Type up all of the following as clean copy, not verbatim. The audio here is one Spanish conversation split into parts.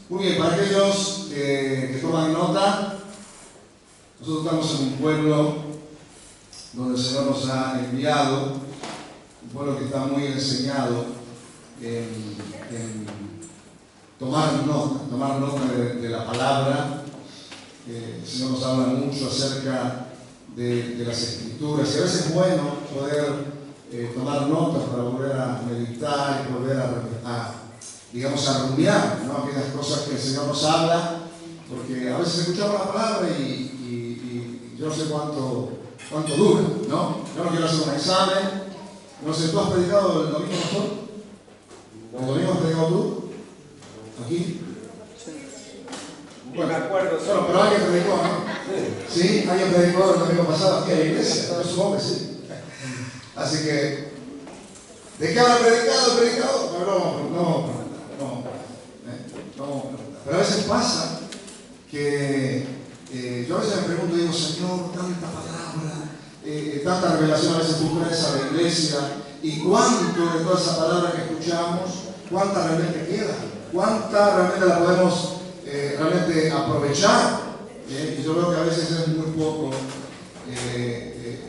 Muy bien, para aquellos que toman nota, nosotros estamos en un pueblo donde el Señor nos ha enviado, un pueblo que está muy enseñado en tomar nota de la palabra. El Señor nos habla mucho acerca de las Escrituras, y a veces es bueno poder tomar notas para volver a meditar y volver a rumiar, ¿no? Aquellas cosas que el Señor nos habla, porque a veces escuchamos la palabra y yo no sé cuánto dura, ¿no? Yo no quiero hacer un examen. No sé, ¿tú has predicado el domingo, pastor? ¿El domingo has predicado tú? ¿Aquí? Bueno, me acuerdo. Bueno, pero alguien predicó, ¿no? Sí, alguien predicó el domingo pasado aquí en la iglesia, yo supongo que sí. Así que, ¿de qué habla predicado? No. Pero a veces pasa que yo a veces me pregunto, digo, Señor, tanta palabra, tanta revelación, a veces tú traes a la iglesia, y cuánto de toda esa palabra que escuchamos, cuánta realmente queda, cuánta realmente la podemos realmente aprovechar. Y yo veo que a veces es muy poco,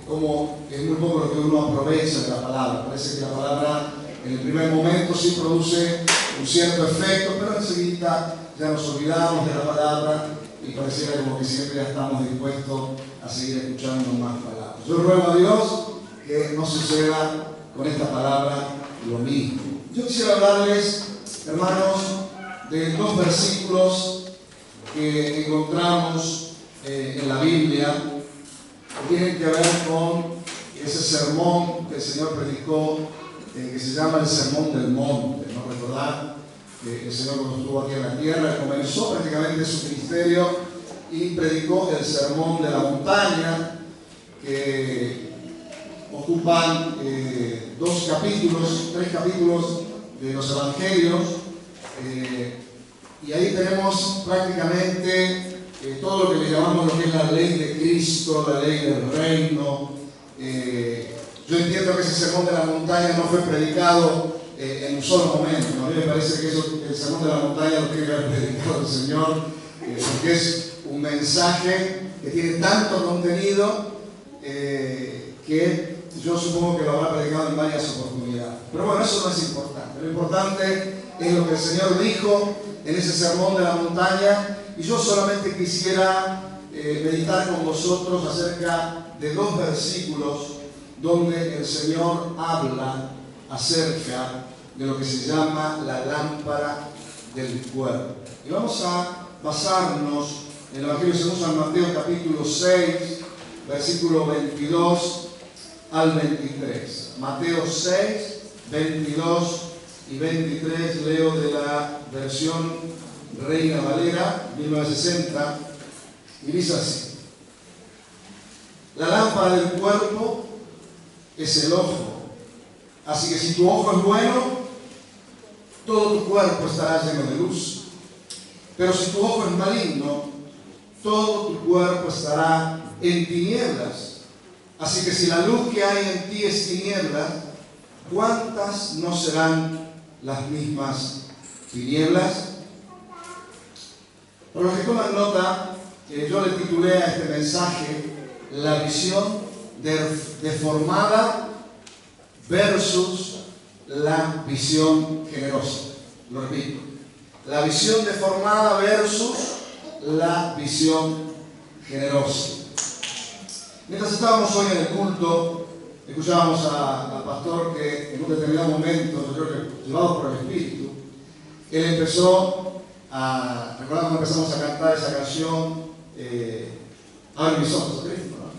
como es muy poco lo que uno aprovecha de la palabra. Parece que la palabra en el primer momento sí produce un cierto efecto, pero enseguida ya nos olvidamos de la palabra y pareciera como que siempre ya estamos dispuestos a seguir escuchando más palabras. Yo ruego a Dios que no suceda con esta palabra lo mismo. Yo quisiera hablarles, hermanos, de dos versículos que encontramos en la Biblia que tienen que ver con ese sermón que el Señor predicó, que se llama el Sermón del Monte, ¿no? Recordar que el Señor, cuando estuvo aquí en la tierra, comenzó prácticamente su ministerio y predicó el Sermón de la Montaña, que ocupan tres capítulos de los Evangelios, y ahí tenemos prácticamente todo lo que le llamamos lo que es la ley de Cristo, la ley del reino. Yo entiendo que ese Sermón de la Montaña no fue predicado en un solo momento, ¿no? A mí me parece que el Sermón de la Montaña lo tiene que haber predicado el Señor, porque es un mensaje que tiene tanto contenido que yo supongo que lo habrá predicado en varias oportunidades. Pero bueno, eso no es importante. Lo importante es lo que el Señor dijo en ese Sermón de la Montaña, y yo solamente quisiera meditar con vosotros acerca de dos versículos donde el Señor habla acerca de lo que se llama la lámpara del cuerpo. Y vamos a basarnos en el Evangelio según San Mateo, capítulo 6, versículo 22 al 23. Mateo 6, 22 y 23, leo de la versión Reina Valera, 1960, y dice así: la lámpara del cuerpo es el ojo. Así que si tu ojo es bueno, todo tu cuerpo estará lleno de luz. Pero si tu ojo es maligno, todo tu cuerpo estará en tinieblas. Así que si la luz que hay en ti es tinieblas, ¿cuántas no serán las mismas tinieblas? Por los que toman nota, yo le titulé a este mensaje la visión deformada versus la visión generosa. Lo repito, la visión deformada versus la visión generosa. Mientras estábamos hoy en el culto, escuchábamos al pastor que en un determinado momento, yo creo que llevado por el Espíritu, él empezó a, recordamos cuando empezamos a cantar esa canción, Abre mis ojos, Cristo, ¿no?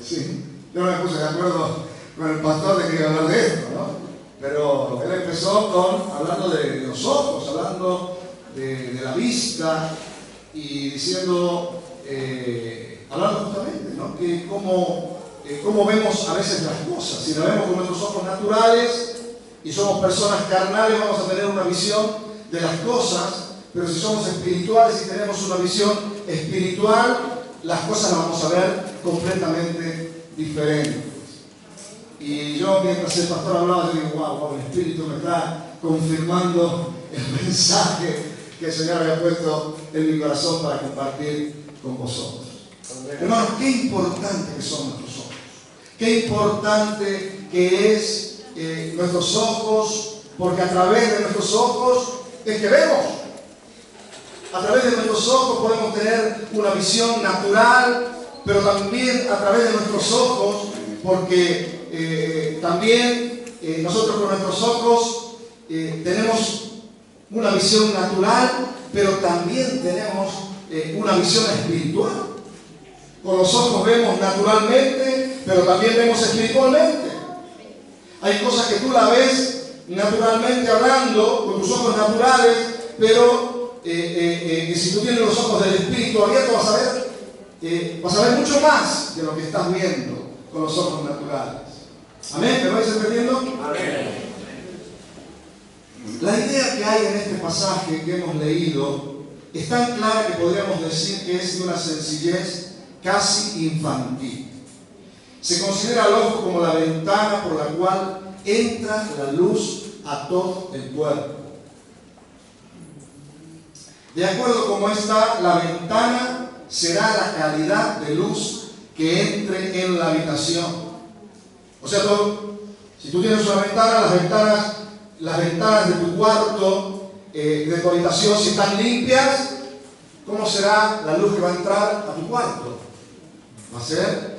Sí, yo no me puse de acuerdo con el pastor de que iba a hablar de esto, ¿no? Pero él empezó hablando de los ojos, hablando de la vista y diciendo, hablando justamente, ¿no? Que cómo vemos a veces las cosas. Si la vemos con nuestros ojos naturales y somos personas carnales, vamos a tener una visión de las cosas, pero si somos espirituales y tenemos una visión espiritual, las cosas las vamos a ver completamente diferentes. Y yo, mientras el pastor hablaba, yo digo, wow, el Espíritu me está confirmando el mensaje que el Señor había puesto en mi corazón para compartir con vosotros. Hermanos, qué importante que son nuestros ojos. Qué importante que es nuestros ojos, porque a través de nuestros ojos es que vemos. A través de nuestros ojos podemos tener una visión natural, pero también a través de nuestros ojos, porque también nosotros con nuestros ojos tenemos una visión natural, pero también tenemos una visión espiritual. Con los ojos vemos naturalmente, pero también vemos espiritualmente. Hay cosas que tú la ves naturalmente hablando, con tus ojos naturales, pero que si tú tienes los ojos del espíritu abiertos vas a ver mucho más de lo que estás viendo con los ojos naturales. ¿Amén? ¿Me vais entendiendo? Amén. La idea que hay en este pasaje que hemos leído es tan clara que podríamos decir que es de una sencillez casi infantil. Se considera al ojo como la ventana por la cual entra la luz a todo el cuerpo. De acuerdo a cómo está la ventana, será la calidad de luz que entre en la habitación. O sea, si tú tienes una ventana, las ventanas de tu cuarto, de tu habitación, si están limpias, ¿cómo será la luz que va a entrar a tu cuarto? Va a ser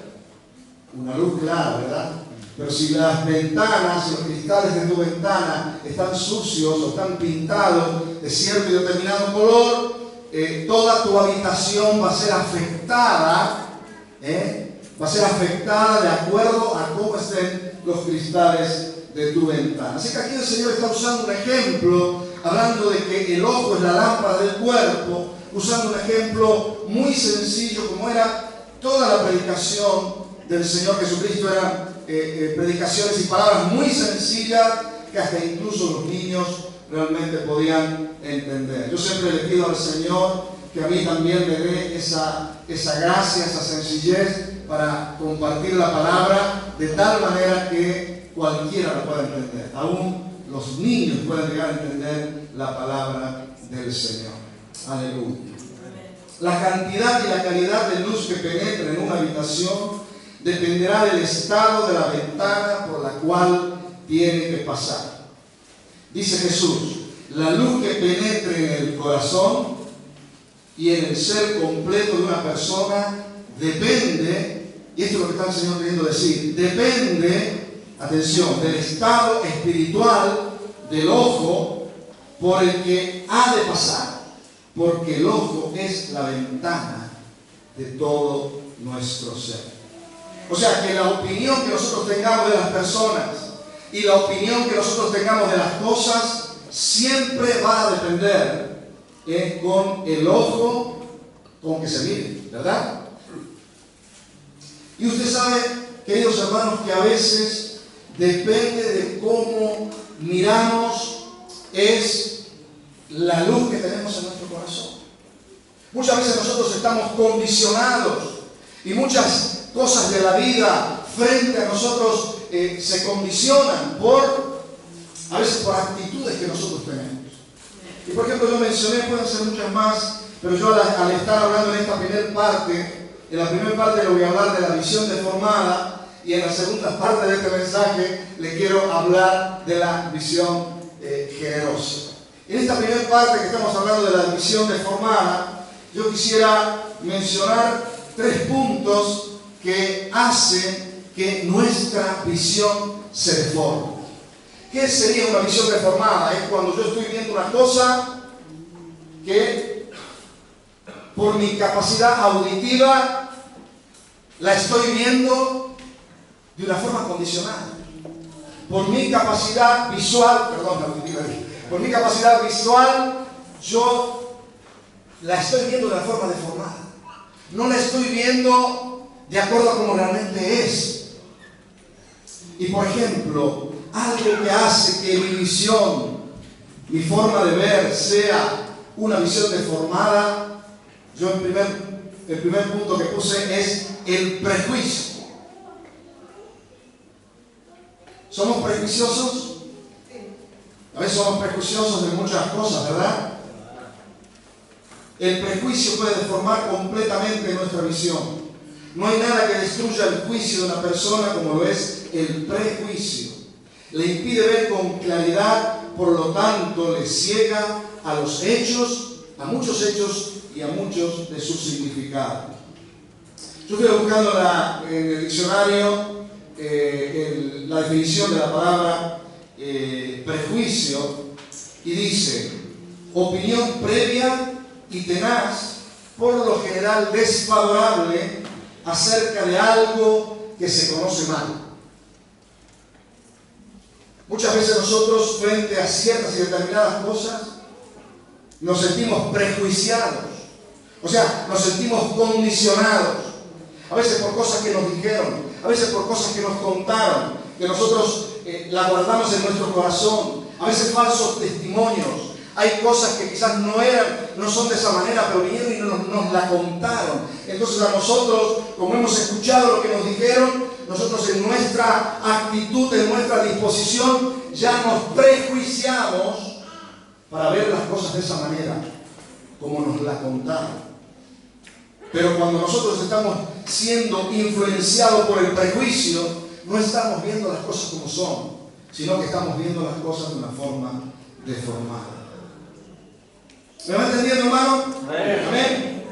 una luz clara, ¿verdad? Pero si las ventanas, los cristales de tu ventana están sucios o están pintados de cierto y determinado color, toda tu habitación va a ser afectada, va a ser afectada de acuerdo a cómo estén los cristales de tu ventana. Así que aquí el Señor está usando un ejemplo, hablando de que el ojo es la lámpara del cuerpo, usando un ejemplo muy sencillo, como era toda la predicación del Señor Jesucristo. Eran predicaciones y palabras muy sencillas que hasta incluso los niños realmente podían entender. Yo siempre le pido al Señor que a mí también me dé esa gracia, esa sencillez para compartir la palabra de tal manera que cualquiera la pueda entender. Aún los niños pueden llegar a entender la palabra del Señor. Aleluya. La cantidad y la calidad de luz que penetra en una habitación dependerá del estado de la ventana por la cual tiene que pasar. Dice Jesús, la luz que penetre en el corazón y en el ser completo de una persona depende, y esto es lo que está el Señor queriendo decir, depende, atención, del estado espiritual del ojo por el que ha de pasar, porque el ojo es la ventana de todo nuestro ser. O sea que la opinión que nosotros tengamos de las personas y la opinión que nosotros tengamos de las cosas siempre va a depender con el ojo con que se mire, ¿verdad? Y usted sabe, queridos hermanos, que a veces depende de cómo miramos es la luz que tenemos en nuestro corazón. Muchas veces nosotros estamos condicionados y muchas cosas de la vida frente a nosotros se condicionan a veces por actitudes que nosotros tenemos. Y por ejemplo, yo mencioné, pueden ser muchas más, pero yo al estar hablando en esta primera parte, en la primera parte le voy a hablar de la visión deformada, y en la segunda parte de este mensaje le quiero hablar de la visión generosa. En esta primera parte que estamos hablando de la visión deformada, yo quisiera mencionar 3 puntos que hacen que nuestra visión se deforme. ¿Qué sería una visión deformada? Es cuando yo estoy viendo una cosa que por mi capacidad auditiva la estoy viendo de una forma condicionada. Por mi capacidad visual, por mi capacidad visual yo la estoy viendo de una forma deformada. No la estoy viendo de acuerdo a cómo realmente es. Y por ejemplo, algo que hace que mi visión, mi forma de ver sea una visión deformada, yo el primer punto que puse es el prejuicio. ¿Somos prejuiciosos? A veces somos prejuiciosos de muchas cosas, ¿verdad? El prejuicio puede deformar completamente nuestra visión. No hay nada que destruya el juicio de una persona como lo es el prejuicio. Le impide ver con claridad, por lo tanto le ciega a los hechos, a muchos hechos y a muchos de sus significados. Yo estoy buscando en el diccionario la definición de la palabra prejuicio y dice: opinión previa y tenaz, por lo general desfavorable, acerca de algo que se conoce mal. Muchas veces nosotros, frente a ciertas y determinadas cosas, nos sentimos prejuiciados, o sea, nos sentimos condicionados, a veces por cosas que nos dijeron, a veces por cosas que nos contaron, que nosotros la guardamos en nuestro corazón, a veces falsos testimonios. Hay cosas que quizás no son de esa manera, pero vinieron y nos la contaron. Entonces a nosotros, como hemos escuchado lo que nos dijeron, nosotros en nuestra actitud, en nuestra disposición, ya nos prejuiciamos para ver las cosas de esa manera, como nos la contaron. Pero cuando nosotros estamos siendo influenciados por el prejuicio, no estamos viendo las cosas como son, sino que estamos viendo las cosas de una forma deformada. ¿Me va entendiendo, hermano? Amén.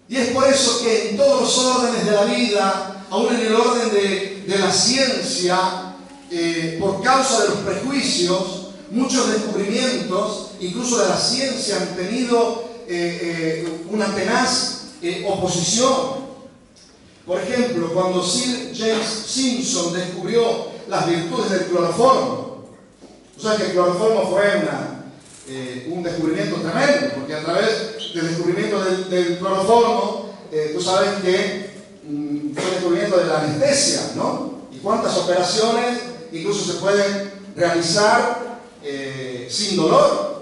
Y es por eso que en todos los órdenes de la vida, aún en el orden de la ciencia, por causa de los prejuicios, muchos descubrimientos, incluso de la ciencia, han tenido una tenaz oposición. Por ejemplo, cuando Sir James Simpson descubrió las virtudes del cloroformo, o sea que el cloroformo fue un descubrimiento tremendo, porque a través del descubrimiento del cloroformo, tú sabes que fue el descubrimiento de la anestesia, ¿no? Y cuántas operaciones incluso se pueden realizar sin dolor.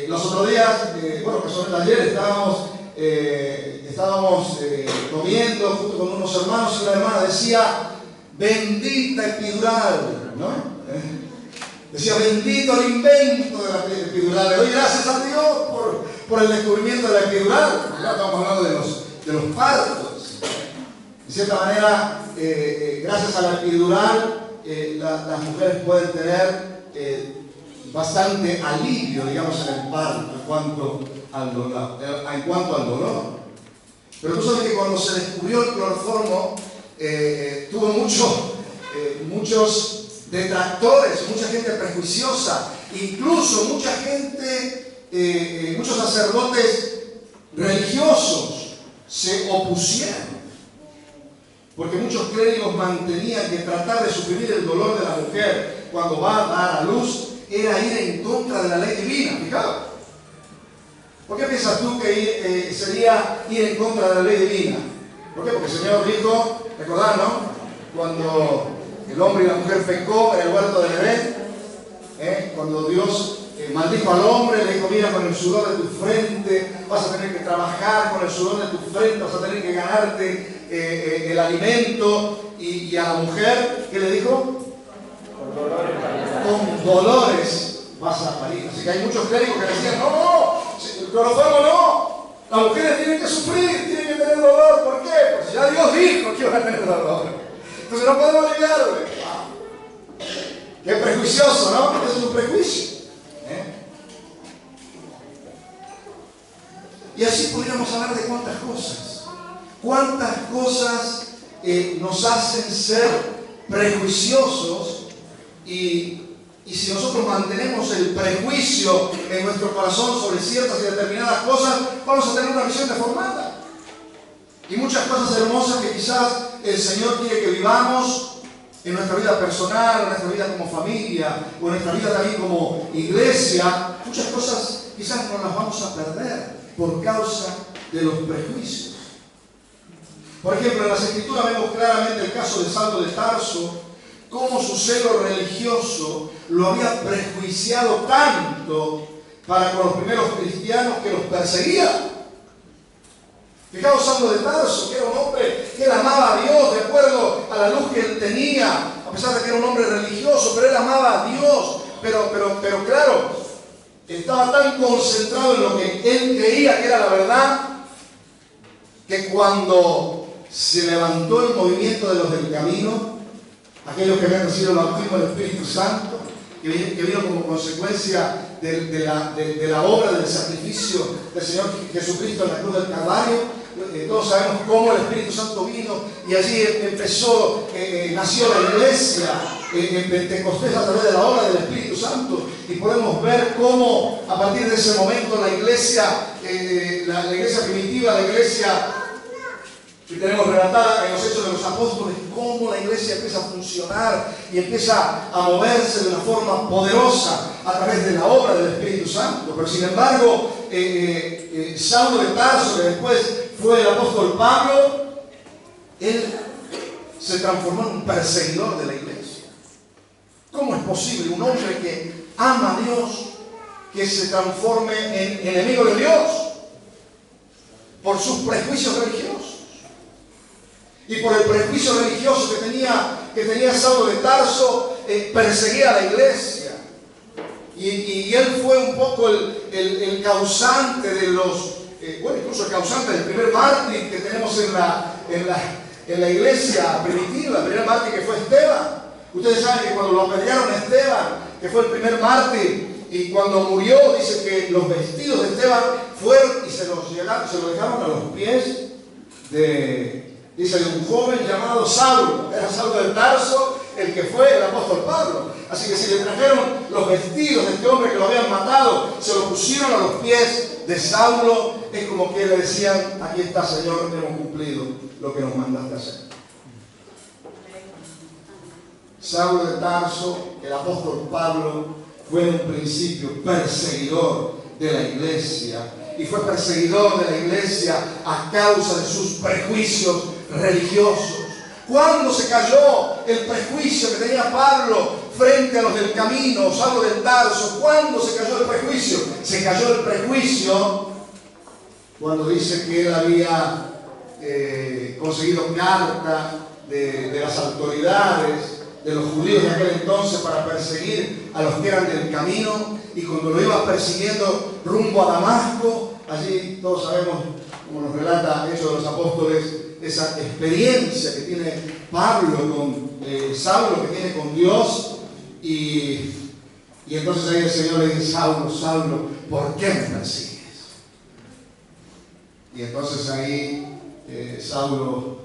Los otros días, casualmente ayer estábamos comiendo junto con unos hermanos y una hermana decía: bendita epidural, ¿no? Decía: bendito el invento de la epidural. Le doy gracias a Dios por el descubrimiento de la epidural. Ya estamos hablando de los partos. De cierta manera, gracias a la epidural, las mujeres pueden tener bastante alivio, digamos, en el parto en cuanto al dolor. Pero tú sabes que cuando se descubrió el cloroformo, tuvo muchos detractores, mucha gente prejuiciosa, incluso mucha gente, muchos sacerdotes religiosos se opusieron, porque muchos clérigos mantenían que tratar de suprimir el dolor de la mujer cuando va a dar a luz era ir en contra de la ley divina. Fijaos, ¿por qué piensas tú que sería ir en contra de la ley divina? ¿Por qué? Porque el Señor dijo, recordad, ¿no? Cuando el hombre y la mujer pecó en el huerto del Edén, cuando Dios maldijo al hombre, le dijo: mira, con el sudor de tu frente vas a tener que trabajar, con el sudor de tu frente vas a tener que ganarte el alimento. Y a la mujer, ¿qué le dijo? Con dolores vas a parir. Así que hay muchos clérigos que decían: no, el cloroformo no, las mujeres tienen que sufrir, tienen que tener dolor. ¿Por qué? Porque ya Dios dijo que iban a tener dolor. Entonces no podemos negarle. Qué prejuicioso, ¿no? Eso es un prejuicio. Y así podríamos hablar de cuántas cosas. Cuántas cosas nos hacen ser prejuiciosos. Y si nosotros mantenemos el prejuicio en nuestro corazón sobre ciertas y determinadas cosas, vamos a tener una visión deformada. Y muchas cosas hermosas que quizás el Señor quiere que vivamos en nuestra vida personal, en nuestra vida como familia, o en nuestra vida también como iglesia, muchas cosas quizás no las vamos a perder por causa de los prejuicios. Por ejemplo, en las Escrituras vemos claramente el caso de Saulo de Tarso, cómo su celo religioso lo había prejuiciado tanto para con los primeros cristianos que los perseguía. Fijaos, Saulo de Tarso, que era un hombre que él amaba a Dios de acuerdo a la luz que él tenía, a pesar de que era un hombre religioso, pero él amaba a Dios. Pero claro, estaba tan concentrado en lo que él creía que era la verdad, que cuando se levantó el movimiento de los del camino, aquellos que habían recibido el bautismo del Espíritu Santo, que vino como consecuencia de la obra del sacrificio del Señor Jesucristo en la cruz del Calvario. Todos sabemos cómo el Espíritu Santo vino y allí nació la iglesia en Pentecostés a través de la obra del Espíritu Santo, y podemos ver cómo a partir de ese momento la iglesia primitiva, la iglesia que tenemos relatada en los Hechos de los Apóstoles, cómo la iglesia empieza a funcionar y empieza a moverse de una forma poderosa a través de la obra del Espíritu Santo. Pero sin embargo, Saulo de Tarso, que después fue el apóstol Pablo, él se transformó en un perseguidor de la iglesia. ¿Cómo es posible un hombre que ama a Dios que se transforme en enemigo de Dios por sus prejuicios religiosos? Y por el prejuicio religioso que tenía Saulo de Tarso, perseguía a la iglesia. Y él fue un poco el causante de incluso el causante del primer mártir que tenemos en la iglesia primitiva, el primer mártir que fue Esteban. Ustedes saben que cuando lo apedrearon a Esteban, que fue el primer mártir, y cuando murió, dice que los vestidos de Esteban fueron y se lo dejaron a los pies de un joven llamado Saulo. Era Saulo de Tarso el que fue el apóstol Pablo. Así que si le trajeron los vestidos de este hombre que lo habían matado, se lo pusieron a los pies de Saulo, es como que le decían: aquí está, Señor, hemos cumplido lo que nos mandaste hacer. Saulo de Tarso, el apóstol Pablo, fue en un principio perseguidor de la iglesia, y fue perseguidor de la iglesia a causa de sus prejuicios religiosos. ¿Cuándo se cayó el prejuicio que tenía Pablo frente a los del camino, Saulo de Tarso? ¿Cuándo se cayó el prejuicio? Se cayó el prejuicio cuando dice que él había conseguido carta de las autoridades de los judíos de aquel entonces para perseguir a los que eran del camino, y cuando lo iba persiguiendo rumbo a Damasco, allí todos sabemos, como nos relata Hechos de los Apóstoles, esa experiencia que tiene Pablo con Saulo, que tiene con Dios, y entonces ahí el Señor le dice: Saulo, Saulo, ¿por qué me persigues? Y entonces ahí Saulo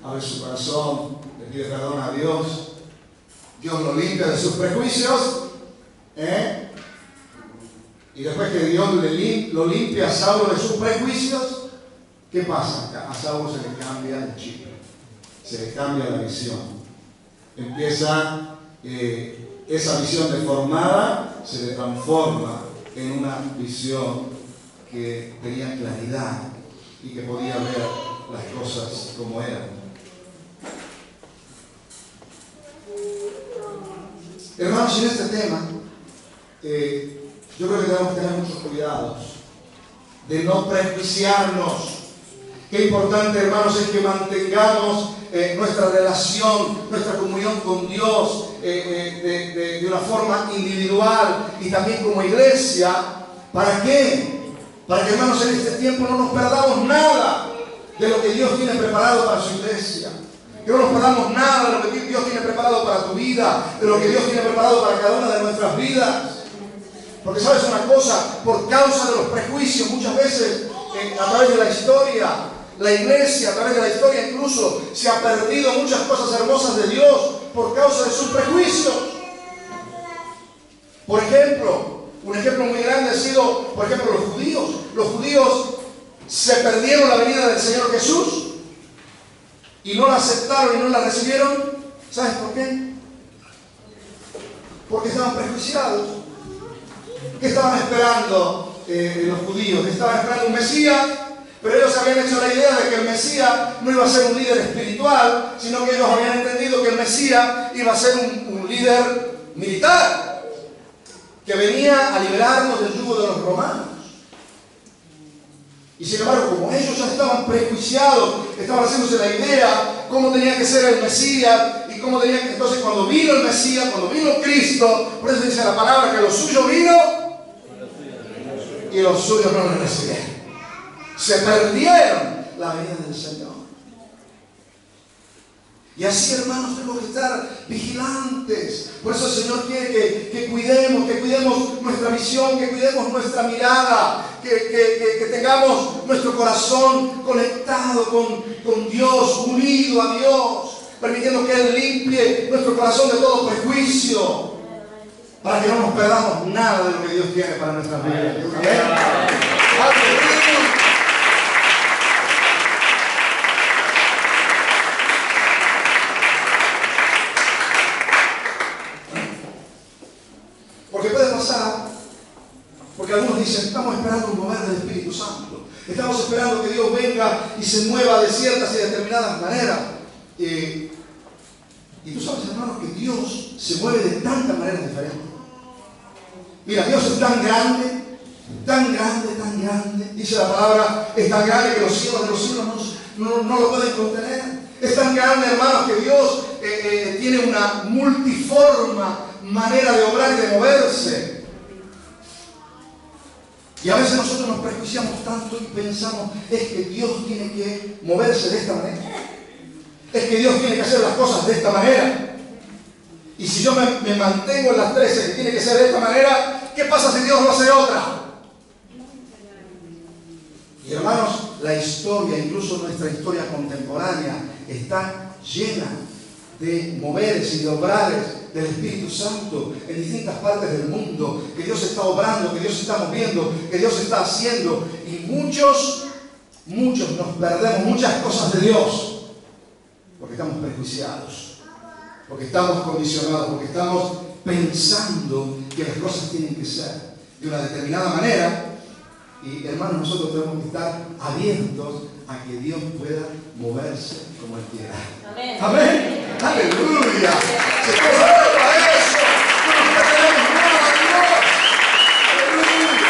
abre su corazón, le pide perdón a Dios. Dios lo limpia de sus prejuicios, y después que Dios lo limpia a Saulo de sus prejuicios, ¿qué pasa? A Saulo se le cambia el chip, se le cambia la visión. Empieza esa visión deformada, se le transforma en una visión que tenía claridad y que podía ver las cosas como eran. Hermanos, en este tema, yo creo que tenemos que tener muchos cuidados de no prejuiciarnos. Qué importante, hermanos, es que mantengamos nuestra relación, nuestra comunión con Dios de una forma individual y también como iglesia. ¿Para qué? Para que, hermanos, en este tiempo no nos perdamos nada de lo que Dios tiene preparado para su iglesia. Que no nos perdamos nada de lo que Dios tiene preparado para tu vida, de lo que Dios tiene preparado para cada una de nuestras vidas. Porque sabes una cosa, por causa de los prejuicios, muchas veces a través de la historia, la iglesia a través de la historia incluso se ha perdido muchas cosas hermosas de Dios por causa de sus prejuicios. Por ejemplo, un ejemplo muy grande ha sido, por ejemplo, los judíos. Los judíos se perdieron la venida del Señor Jesús y no la aceptaron y no la recibieron. ¿Sabes por qué? Porque estaban prejuiciados. ¿Qué estaban esperando los judíos? Estaban esperando un Mesías, pero ellos habían hecho la idea de que el Mesías no iba a ser un líder espiritual, sino que ellos habían entendido que el Mesías iba a ser un líder militar, que venía a liberarnos del yugo de los romanos. Y sin embargo, como ellos ya estaban prejuiciados, estaban haciéndose la idea cómo tenía que ser el Mesías y cómo tenía que... Entonces, cuando vino el Mesías, cuando vino Cristo, por eso dice la palabra que lo suyo vino y los suyos no le recibieron. Se perdieron la venida del Señor. Y así, hermanos, tenemos que estar vigilantes. Por eso el Señor quiere que cuidemos nuestra visión, que cuidemos nuestra mirada, que tengamos nuestro corazón conectado con Dios, unido a Dios, permitiendo que Él limpie nuestro corazón de todo prejuicio, para que no nos perdamos nada de lo que Dios tiene para nuestras vidas. Porque puede pasar, porque algunos dicen, estamos esperando un mover del Espíritu Santo, estamos esperando que Dios venga y se mueva de ciertas y determinadas maneras. Y tú sabes, hermanos, que Dios se mueve de tantas maneras diferentes. Mira, Dios es tan grande, tan grande, tan grande. Dice la palabra, es tan grande que los cielos de los cielos no lo pueden contener. Es tan grande, hermanos, que Dios tiene una multiforma manera de obrar y de moverse. Y a veces nosotros nos prejuiciamos tanto y pensamos, es que Dios tiene que moverse de esta manera. Es que Dios tiene que hacer las cosas de esta manera. Y si yo me mantengo en las 13 que tiene que ser de esta manera, ¿qué pasa si Dios lo hace de otra? Y hermanos, la historia, incluso nuestra historia contemporánea, está llena de moveres y de obrares del Espíritu Santo en distintas partes del mundo, que Dios está obrando, que Dios está moviendo, que Dios está haciendo. Y muchos nos perdemos muchas cosas de Dios porque estamos prejuiciados, porque estamos condicionados, porque estamos pensando que las cosas tienen que ser de una determinada manera. Y hermanos, nosotros tenemos que estar abiertos a que Dios pueda moverse como Él quiera. Amén. Amén. Aleluya. Se puede saber para eso. No nos perdemos nada de Dios. Aleluya.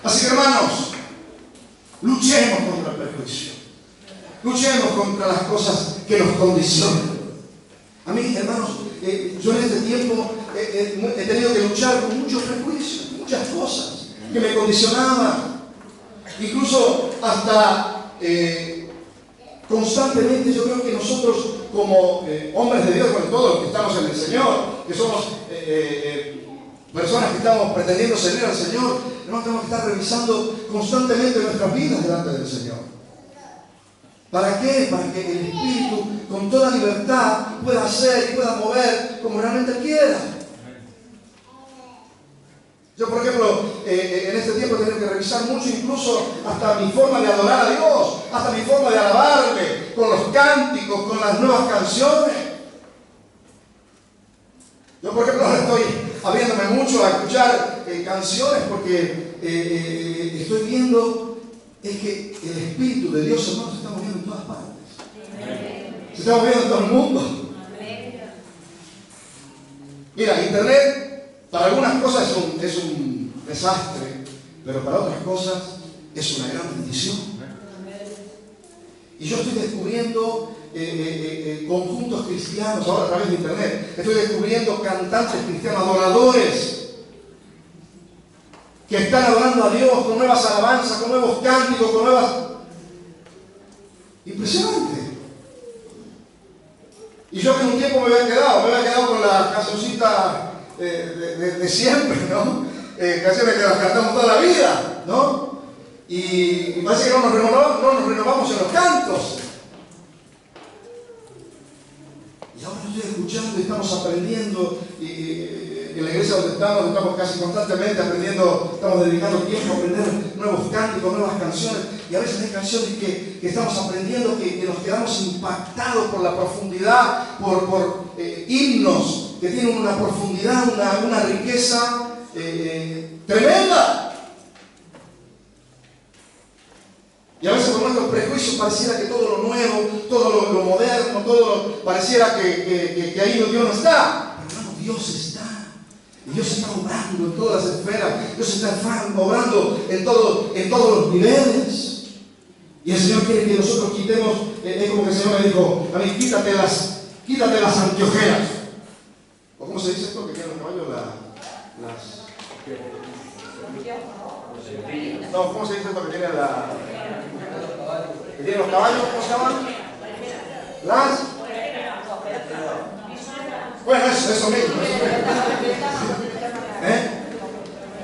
Así que, hermanos, luchemos contra el prejuicio. Luchemos contra las cosas que nos condicionan. A mí, hermanos, yo en este tiempo he tenido que luchar con muchos prejuicios, muchas cosas que me condicionaban. Incluso hasta constantemente yo creo que nosotros como hombres de Dios, con todos los que estamos en el Señor, que somos personas que estamos pretendiendo servir al Señor, hermanos, tenemos que estar revisando constantemente nuestras vidas delante del Señor. ¿Para qué? Para que el Espíritu con toda libertad pueda hacer y pueda mover como realmente quiera. Yo, por ejemplo, en este tiempo he tenido que revisar mucho, incluso hasta mi forma de adorar a Dios, hasta mi forma de alabarle, con los cánticos, con las nuevas canciones. Yo, por ejemplo, ahora estoy abriéndome mucho a escuchar canciones porque estoy viendo es que el Espíritu de Dios, hermanos, se está moviendo en todas partes. Se está moviendo en todo el mundo. Mira, Internet para algunas cosas es un desastre, pero para otras cosas es una gran bendición. Y yo estoy descubriendo conjuntos cristianos ahora a través de Internet. Estoy descubriendo cantantes cristianos, adoradores, que están adorando a Dios con nuevas alabanzas, con nuevos cánticos, con nuevas... Impresionante. Y yo que un tiempo me había quedado con la cancioncita de siempre, ¿no? Canciones que las cantamos toda la vida, ¿no? Y parece que no nos renovamos en los cantos. Y ahora estoy escuchando y estamos aprendiendo, en la iglesia donde estamos casi constantemente aprendiendo, estamos dedicando tiempo a aprender nuevos cánticos, nuevas canciones, y a veces hay canciones que estamos aprendiendo que nos quedamos impactados por la profundidad, por himnos que tienen una profundidad, una riqueza tremenda. Y a veces por nuestros prejuicios pareciera que todo lo nuevo, todo lo moderno, pareciera que ahí Dios no está. Pero hermano, Dios está. Y Dios está obrando en todas las esferas. Dios está obrando en todos los niveles. Y el Señor quiere que nosotros quitemos, es como que el Señor me dijo, a mí, quítate las anteojeras. ¿O cómo se dice esto que tienen los caballos? No, ¿cómo se dice esto que tienen que tienen los caballos? ¿Cómo se llaman? Las... Bueno, eso mismo.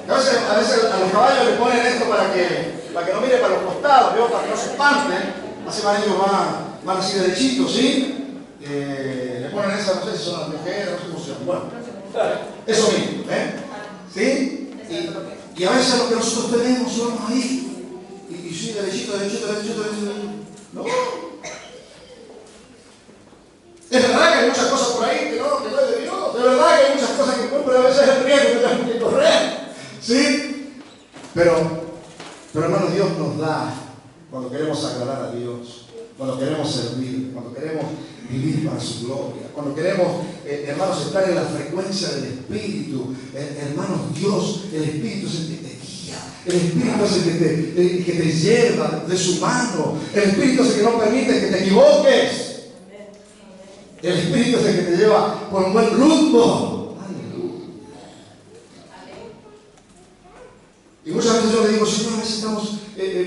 A veces a los caballos le ponen esto para que no mire para los costados, ¿vio? Para que no se espanten. Así van ellos van así derechitos, ¿sí? Le ponen esa, no sé si son las mujeres, no sé cómo se llama. Bueno, eso mismo, ¿sí? Y a veces lo que nosotros tenemos vamos ahí. Y sí, derechito. No. Es verdad que hay muchas cosas por ahí que no es de Dios. Es verdad que hay muchas cosas que cumplen, a veces es el riesgo que tenemos que correr. ¿Sí? Pero hermanos, Dios nos da cuando queremos agradar a Dios, cuando queremos servir, cuando queremos vivir para su gloria, cuando queremos, hermanos, estar en la frecuencia del Espíritu. Hermanos, Dios, el Espíritu es el que te guía, el Espíritu es el que te lleva de su mano, el Espíritu es el que no permite que te equivoques. El Espíritu es el que te lleva por un buen rumbo. Aleluya. Y muchas veces yo le digo, Señor, a veces estamos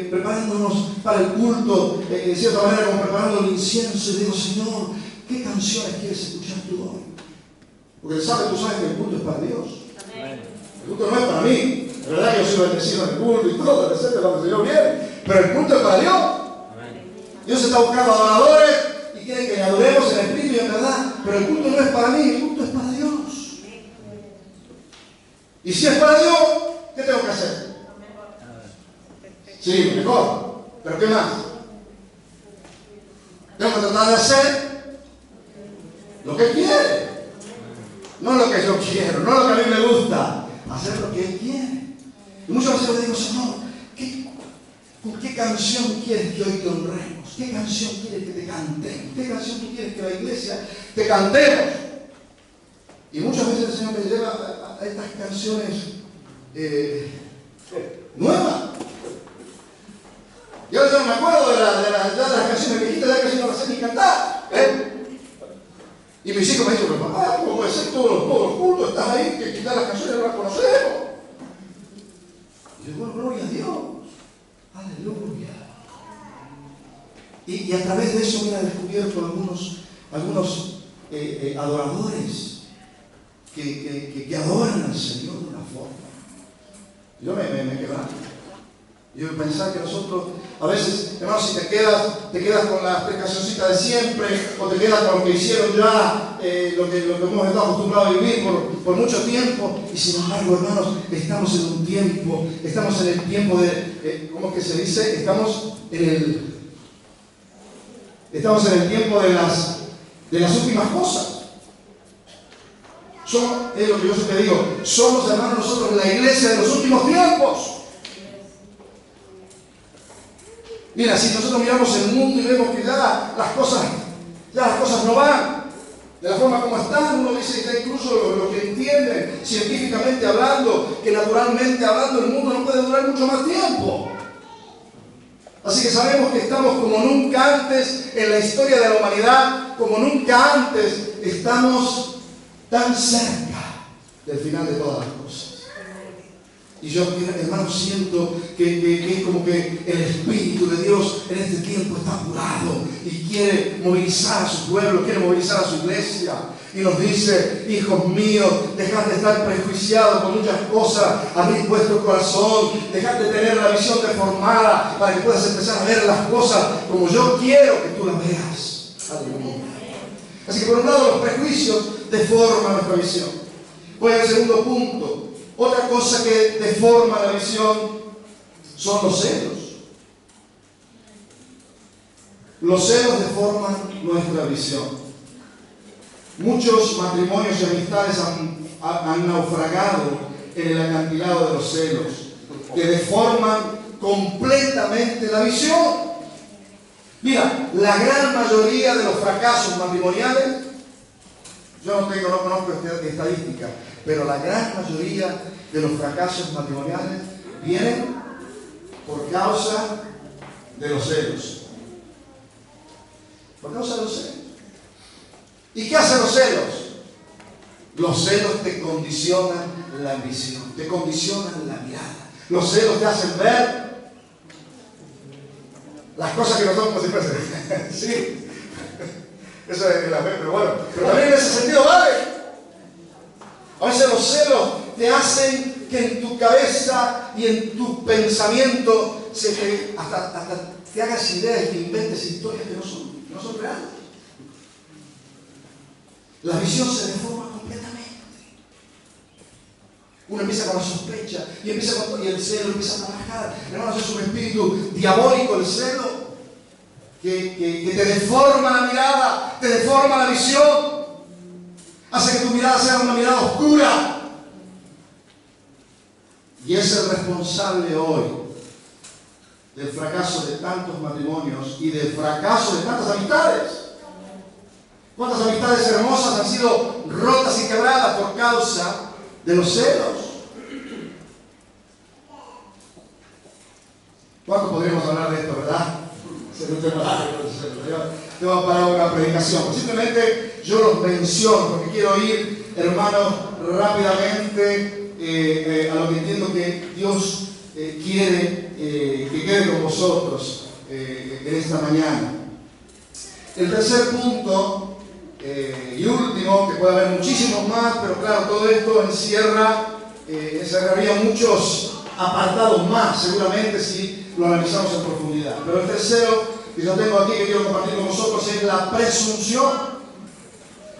preparándonos para el culto, en cierta manera como preparando el incienso, y digo, Señor, ¿qué canciones quieres escuchar tú hoy? Porque tú sabes que el culto es para Dios. El culto no es para mí. Es verdad que yo soy bendecido en el culto y todo, de repente cuando el Señor viene, pero el culto es para Dios. Dios está buscando adoradores y quiere que le adoremos en espíritu y en verdad, pero el culto no es para mí, el culto es para Dios. Y si es para Dios, ¿qué tengo que hacer? Sí, mejor, pero ¿qué más? Tengo que tratar de hacer lo que Él quiere, no lo que yo quiero, no lo que a mí me gusta, hacer lo que Él quiere. Y muchas veces le digo, Señor, ¿con qué canción quieres que hoy te honremos? ¿Qué canción quieres que te cantemos? ¿Qué canción tú quieres que la iglesia te cantemos? Y muchas veces el Señor me lleva a estas canciones nuevas. Yo ya no me acuerdo de las canciones viejitas, ya casi no las sé ni cantar. Y mis hijos me dicen, pero papá, ¿cómo puede ser todos los cultos? Estás ahí, que quitar las canciones no las conocemos. Y yo, bueno, gloria a Dios. Aleluya. Y a través de eso, mira, he descubierto algunos adoradores que adoran al Señor de una forma. Yo me quebranto. Yo pensar que nosotros, a veces, hermanos, si te quedas con las tres cancioncitas de siempre, o te quedas con lo que hicieron ya, lo que hemos estado acostumbrados a vivir por mucho tiempo, y sin embargo, hermanos, estamos en un tiempo, estamos en el tiempo de, ¿cómo es que se dice? Estamos en el tiempo de las últimas cosas. Es lo que yo siempre digo, somos, hermanos, nosotros la iglesia de los últimos tiempos. Mira, si nosotros miramos el mundo y vemos que ya las cosas no van de la forma como están, uno dice que incluso los que entienden científicamente hablando, que naturalmente hablando el mundo no puede durar mucho más tiempo. Así que sabemos que estamos como nunca antes en la historia de la humanidad, como nunca antes estamos tan cerca del final de todas las cosas. Y yo, hermano, siento que es como que el Espíritu de Dios en este tiempo está apurado y quiere movilizar a su pueblo, quiere movilizar a su iglesia. Y nos dice, hijos míos, dejad de estar prejuiciados con muchas cosas, abrid vuestro corazón, dejad de tener la visión deformada para que puedas empezar a ver las cosas como yo quiero que tú las veas. Aleluya. Así que por un lado los prejuicios deforman nuestra visión. Voy al segundo punto. Otra cosa que deforma la visión son los celos. Los celos deforman nuestra visión. Muchos matrimonios y amistades han naufragado en el acantilado de los celos, que deforman completamente la visión. Mira, la gran mayoría de los fracasos matrimoniales, yo no conozco estadísticas, pero la gran mayoría de los fracasos matrimoniales vienen por causa de los celos. Por causa de los celos. ¿Y qué hacen los celos? Los celos te condicionan la visión, te condicionan la mirada. Los celos te hacen ver las cosas que no son como si fuesen. Sí, eso es la fe, pero bueno. Pero también en ese sentido vale. A veces los celos te hacen que en tu cabeza y en tu pensamiento hasta te hagas ideas y te inventes historias que no son reales. La visión se deforma completamente. Uno empieza con la sospecha y el celo empieza a trabajar. Hermanos, es un espíritu diabólico el celo que te deforma la mirada, te deforma la visión, hace que tu mirada sea una mirada oscura. Y es el responsable hoy del fracaso de tantos matrimonios y del fracaso de tantas amistades. ¿Cuántas amistades hermosas han sido rotas y quebradas por causa de los celos? ¿Cuánto podríamos hablar de esto, verdad? Sería un tema largo, para una predicación. Simplemente yo los menciono porque quiero ir, hermanos, rápidamente a lo que entiendo que Dios quiere que quede con vosotros en esta mañana. El tercer punto y último, que puede haber muchísimos más, pero claro, todo esto encerraría muchos apartados más, seguramente, si lo analizamos en profundidad. Pero el tercero que yo tengo aquí, que quiero compartir con vosotros, es la presunción.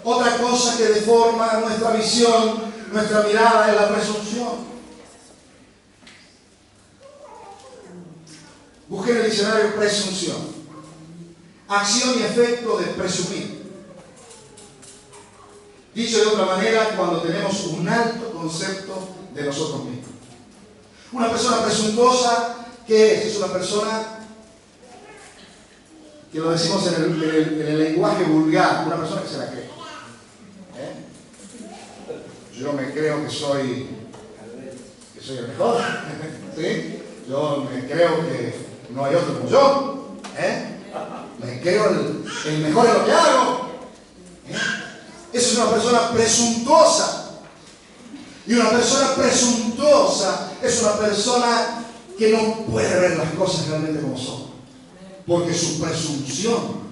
Otra cosa que deforma nuestra visión, nuestra mirada, es la presunción. Busqué en el diccionario presunción. Acción y efecto de presumir. Dicho de otra manera, cuando tenemos un alto concepto de nosotros mismos. Una persona presuntuosa, ¿qué es? Es una persona que lo decimos en el lenguaje vulgar, una persona que se la cree. Yo me creo que soy el mejor. ¿Sí? Yo me creo que no hay otro como yo. Me creo el mejor en lo que hago. Esa es una persona presuntuosa. Y una persona presuntuosa es una persona que no puede ver las cosas realmente como son. Porque su presunción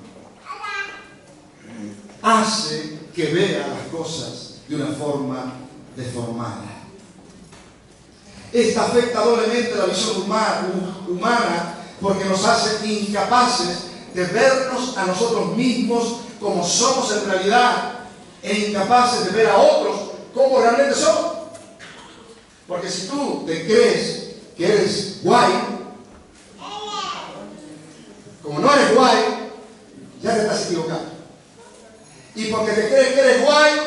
hace que vea las cosas de una forma deformada. Esta afecta doblemente la visión humana porque nos hace incapaces de vernos a nosotros mismos como somos en realidad e incapaces de ver a otros como realmente son. Porque si tú te crees que eres guay, como no eres guay, ya te estás equivocando. Y porque te crees que eres guay,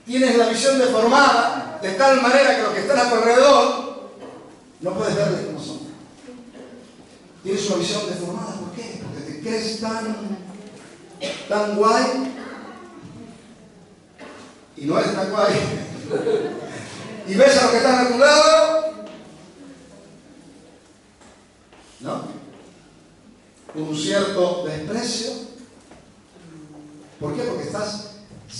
tienes la visión deformada de tal manera que los que están a tu alrededor no puedes verles como son. Tienes una visión deformada, ¿por qué? Porque te crees tan guay y no eres tan guay. Y ves a los que están a tu lado, ¿no? Con un cierto desprecio. ¿Por qué? Porque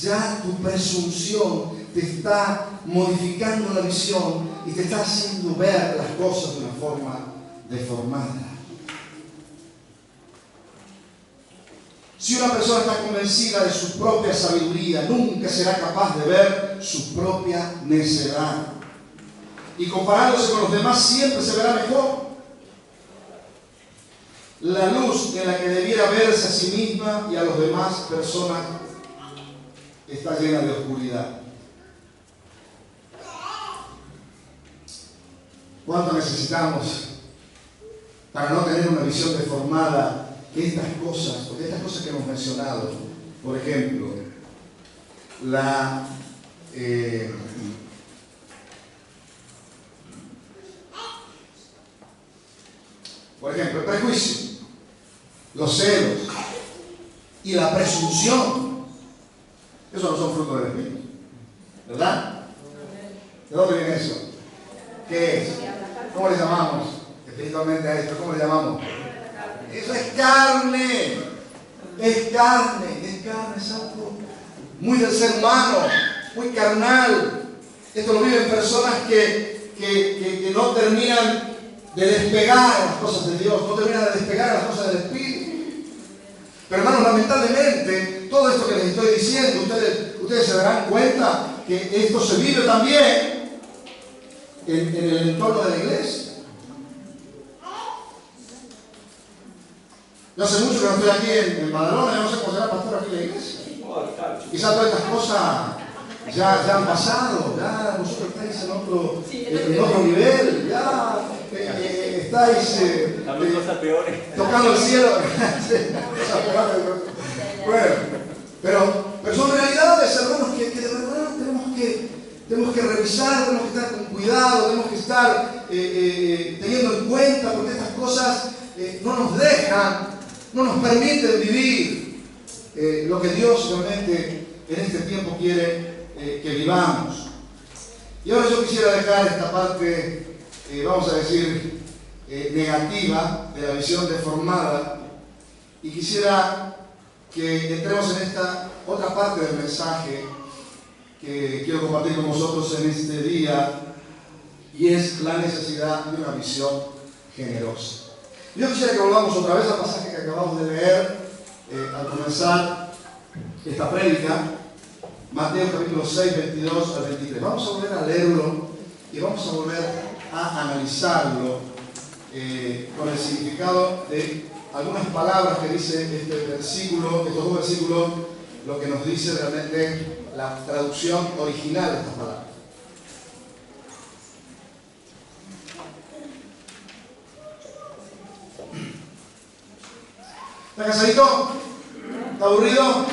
ya tu presunción te está modificando la visión y te está haciendo ver las cosas de una forma deformada. Si una persona está convencida de su propia sabiduría, nunca será capaz de ver su propia necedad. Y comparándose con los demás siempre se verá mejor. La luz en la que debiera verse a sí misma y a las demás personas está llena de oscuridad. ¿Cuánto necesitamos para no tener una visión deformada? Que estas cosas que hemos mencionado, por ejemplo, el prejuicio, los celos y la presunción, eso no son frutos del Espíritu, ¿verdad? ¿De dónde viene eso? ¿Qué es? ¿Cómo le llamamos espiritualmente a esto? ¿Cómo le llamamos? Eso es carne, es algo muy del ser humano, muy carnal. Esto lo viven personas que no terminan de despegar a las cosas de Dios, no terminan de despegar a las cosas del Espíritu. Pero hermanos, lamentablemente, todo esto que les estoy diciendo, ustedes se darán cuenta que esto se vive también en el entorno de la iglesia. Yo hace mucho que no estoy aquí en Badalona, yo no sé cómo será pastor aquí en la iglesia. Quizás todas estas cosas ya han pasado, ya vosotros estáis en otro nivel, ya estáis tocando el cielo. Bueno, pero son realidades, hermanos, que de verdad tenemos que revisar, tenemos que estar con cuidado, tenemos que estar teniendo en cuenta, porque estas cosas no nos dejan, no nos permiten vivir lo que Dios realmente en este tiempo quiere que vivamos. Y ahora yo quisiera dejar esta parte, vamos a decir, negativa de la visión deformada, y quisiera que entremos en esta otra parte del mensaje que quiero compartir con vosotros en este día, y es la necesidad de una visión generosa. Yo quisiera que volvamos otra vez al pasaje que acabamos de leer al comenzar esta prédica, Mateo capítulo 6, 22 al 23. Vamos a volver a leerlo y vamos a volver a analizarlo con el significado de algunas palabras que dice este versículo, estos dos versículos, lo que nos dice realmente la traducción original de estas palabras. ¿Está cansadito? ¿Está aburrido?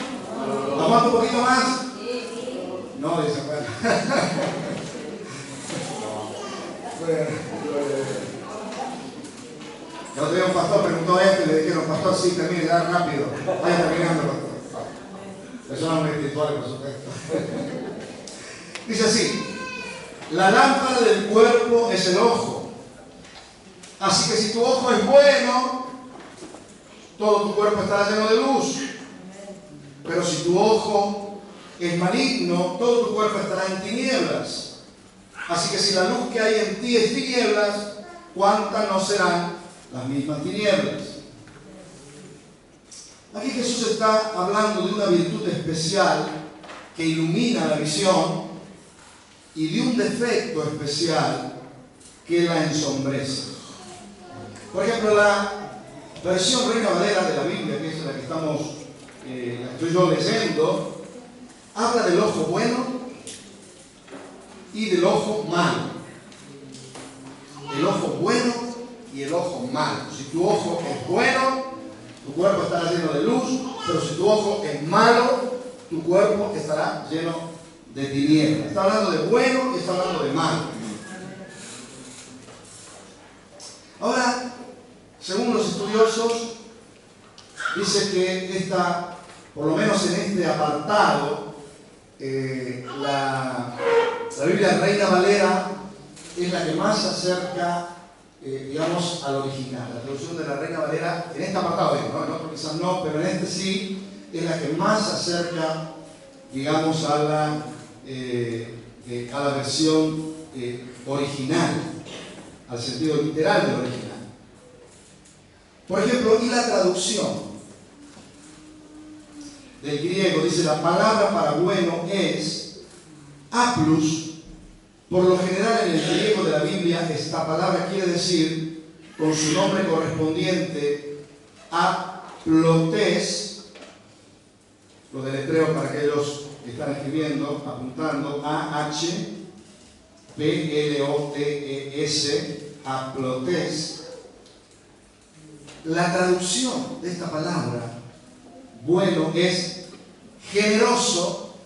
¿Aguanta un poquito más? No, dice, bueno. El otro día un pastor preguntó esto y le dijeron, pastor, sí, termine ya rápido. Vaya terminando, pastor. Personas muy espirituales, por supuesto. Dice así: la lámpara del cuerpo es el ojo. Así que si tu ojo es bueno, todo tu cuerpo estará lleno de luz. Pero si tu ojo es maligno, todo tu cuerpo estará en tinieblas. Así que si la luz que hay en ti es tinieblas, ¿cuántas no serán las mismas tinieblas? Aquí Jesús está hablando de una virtud especial que ilumina la visión y de un defecto especial que la ensombrece. Por ejemplo, la versión Reina Valera de la Biblia, que es la que estoy yo leyendo, habla del ojo bueno y del ojo malo. El ojo bueno y el ojo malo. Si tu ojo es bueno, tu cuerpo estará lleno de luz, pero si tu ojo es malo, tu cuerpo estará lleno de tinieblas. Está hablando de bueno y está hablando de malo. Ahora, según los estudiosos, dice que por lo menos en este apartado, la Biblia Reina Valera es la que más se acerca, digamos, al original. La traducción de la Reina Valera, en este apartado, ¿no? En otro quizás no, pero en este sí, es la que más se acerca, digamos, a la versión original, al sentido literal del original. Por ejemplo, y la traducción del griego dice: la palabra para bueno es aplus. Por lo general en el griego de la Biblia esta palabra quiere decir, con su nombre correspondiente, aplotes. Lo deletreo para aquellos que están escribiendo, apuntando: A-H-P-L-O-T-E-S, aplotes. La traducción de esta palabra bueno es generoso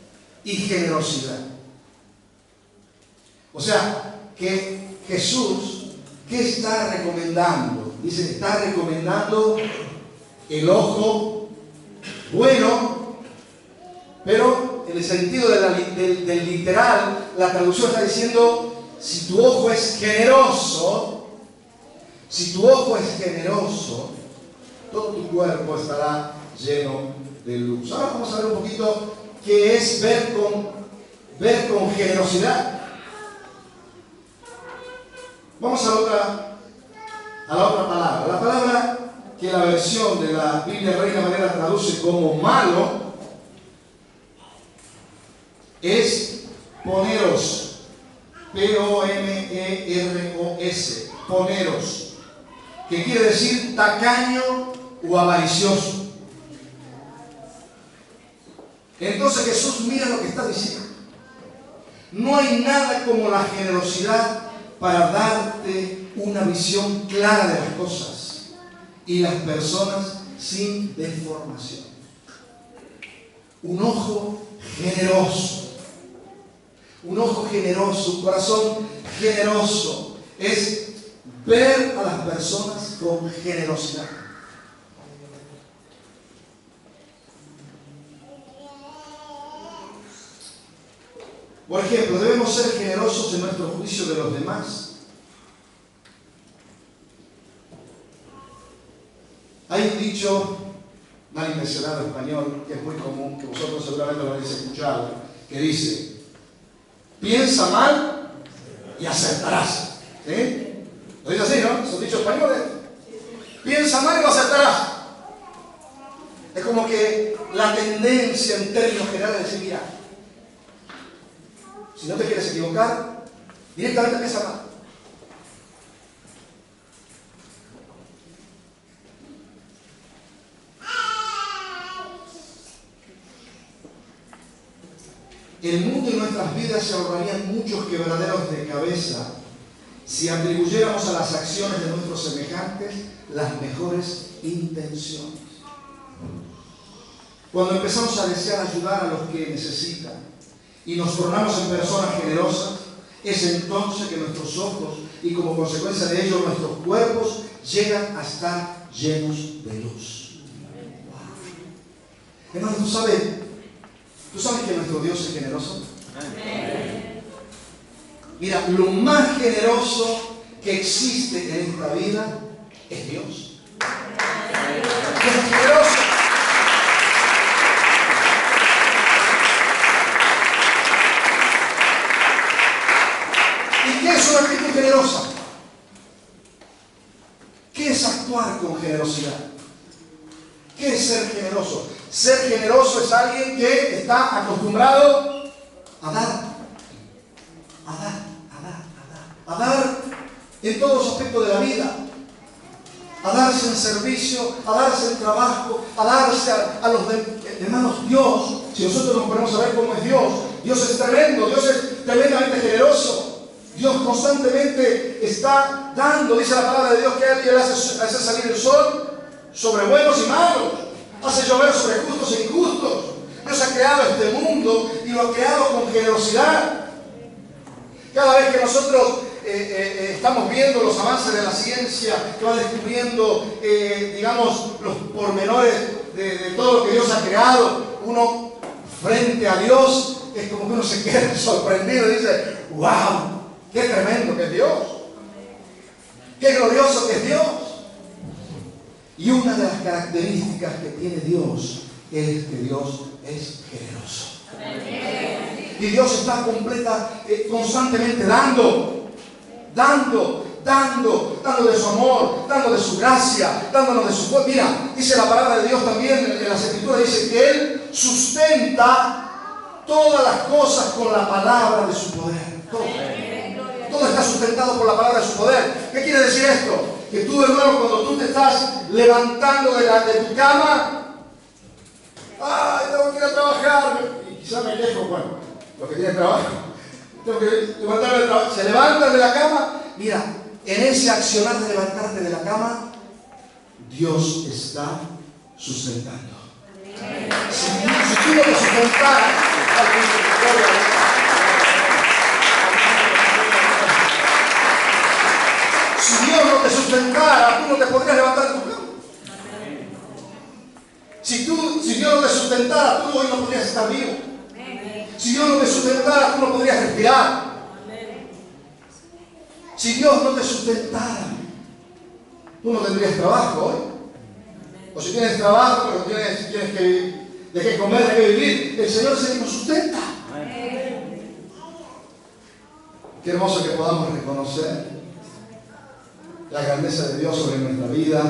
y generosidad. O sea, que Jesús, ¿qué está recomendando? Dice, está recomendando el ojo bueno, pero en el sentido del literal, la traducción está diciendo, si tu ojo es generoso, todo tu cuerpo estará lleno de luz. Ahora vamos a ver un poquito que es ver con generosidad. Vamos a la otra palabra. La palabra que la versión de la Biblia Reina Valera traduce como malo es poneros. P-O-N-E-R-O-S. Poneros. Que quiere decir tacaño o avaricioso. Entonces Jesús mira lo que está diciendo. No hay nada como la generosidad para darte una visión clara de las cosas y las personas sin deformación. Un ojo generoso, un corazón generoso, es ver a las personas con generosidad. Por ejemplo, debemos ser generosos en nuestro juicio de los demás. Hay un dicho mal intencionado español que es muy común, que vosotros seguramente lo habéis escuchado, que dice: piensa mal y acertarás. ¿Sí? Lo dice así, ¿no? Son dichos españoles. Piensa mal y lo acertarás. Es como que la tendencia en términos generales es decir: mira, si no te quieres equivocar, directamente piensa mal. El mundo y nuestras vidas se ahorrarían muchos quebraderos de cabeza si atribuyéramos a las acciones de nuestros semejantes las mejores intenciones. Cuando empezamos a desear ayudar a los que necesitan y nos tornamos en personas generosas, es entonces que nuestros ojos y como consecuencia de ello nuestros cuerpos llegan a estar llenos de luz. Hermano, ¿tú sabes que nuestro Dios es generoso? Amén. Mira, lo más generoso que existe en esta vida es Dios. Dios es generoso. ¿Y qué es una actitud generosa? ¿Qué es actuar con generosidad? ¿Qué es ser generoso? Ser generoso es alguien que está acostumbrado a dar. A dar en todos los aspectos de la vida. A darse en servicio, a darse en trabajo, a darse a los hermanos. Dios, si nosotros nos ponemos a ver cómo es Dios es tremendo, Dios es tremendamente generoso. Dios constantemente está dando, dice la palabra de Dios, que Él hace salir el sol sobre buenos y malos, hace llover sobre justos e injustos. Dios ha creado este mundo y lo ha creado con generosidad. Cada vez que nosotros estamos viendo los avances de la ciencia, que van descubriendo, digamos, los pormenores de todo lo que Dios ha creado, uno frente a Dios es como que uno se queda sorprendido y dice: ¡wow! ¡Qué tremendo que es Dios! ¡Qué glorioso que es Dios! Y una de las características que tiene Dios es que Dios es generoso. Y Dios está constantemente dando de su amor, dando de su gracia, dándonos de su fuerza. Mira, dice la palabra de Dios también en las Escrituras, dice que Él sustenta todas las cosas con la palabra de su poder. Todo está sustentado por la palabra de su poder. ¿Qué quiere decir esto? Que tú, hermano, cuando tú te estás levantando de tu cama, ¡ay, tengo que ir a trabajar! Y quizás me quejo, bueno, los que tienen trabajo, tengo que levantarme del trabajo. Se levantan de la cama. Mira, en ese accionar de levantarte de la cama, Dios está sustentando. Si tú no te sustentaras, si Dios no te sustentara, tú no te podrías levantar de tu cama. Si Dios no te sustentara, tú hoy no podrías estar vivo. Si Dios no te sustentara, tú no podrías respirar. Si Dios no te sustentara, tú no tendrías trabajo hoy. O si tienes trabajo, pero tienes que de qué comer, de qué vivir. El Señor es el que nos sustenta. Qué hermoso que podamos reconocer la grandeza de Dios sobre nuestra vida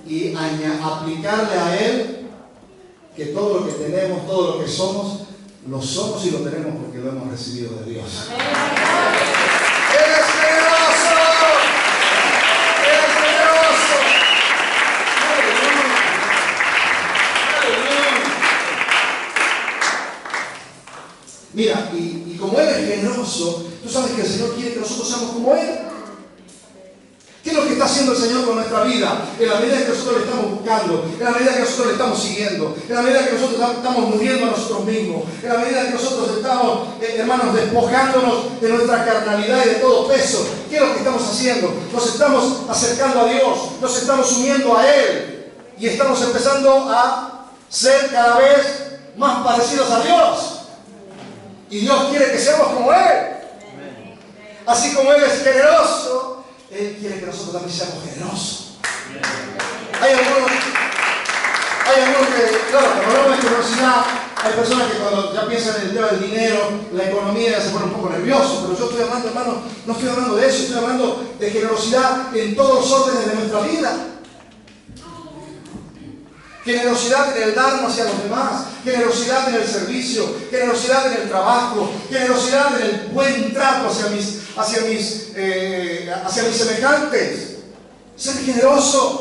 y aplicarle a Él que todo lo que tenemos, todo lo que somos, lo somos y lo tenemos porque lo hemos recibido de Dios. ¡Él es generoso! ¡Él es generoso! Mira, y como Él es generoso, tú sabes que el Señor quiere que nosotros seamos como Él. ¿Qué es lo que está haciendo el Señor con nuestra vida? En la medida que nosotros le estamos buscando, en la medida que nosotros le estamos siguiendo, en la medida que nosotros estamos muriendo a nosotros mismos, en la medida que nosotros estamos, hermanos, despojándonos de nuestra carnalidad y de todo peso. ¿Qué es lo que estamos haciendo? Nos estamos acercando a Dios, nos estamos uniendo a Él y estamos empezando a ser cada vez más parecidos a Dios. Y Dios quiere que seamos como Él. Así como Él es generoso, Él quiere que nosotros también seamos generosos. Hay algunos que, claro, cuando hablamos de generosidad, hay personas que cuando ya piensan en el tema del dinero, la economía, ya se ponen un poco nerviosos. Pero yo estoy hablando, hermano, no estoy hablando de eso, estoy hablando de generosidad en todos los órdenes de nuestra vida. Generosidad en el darnos hacia los demás, generosidad en el servicio, generosidad en el trabajo, generosidad en el buen trato hacia mis semejantes. Ser generosos.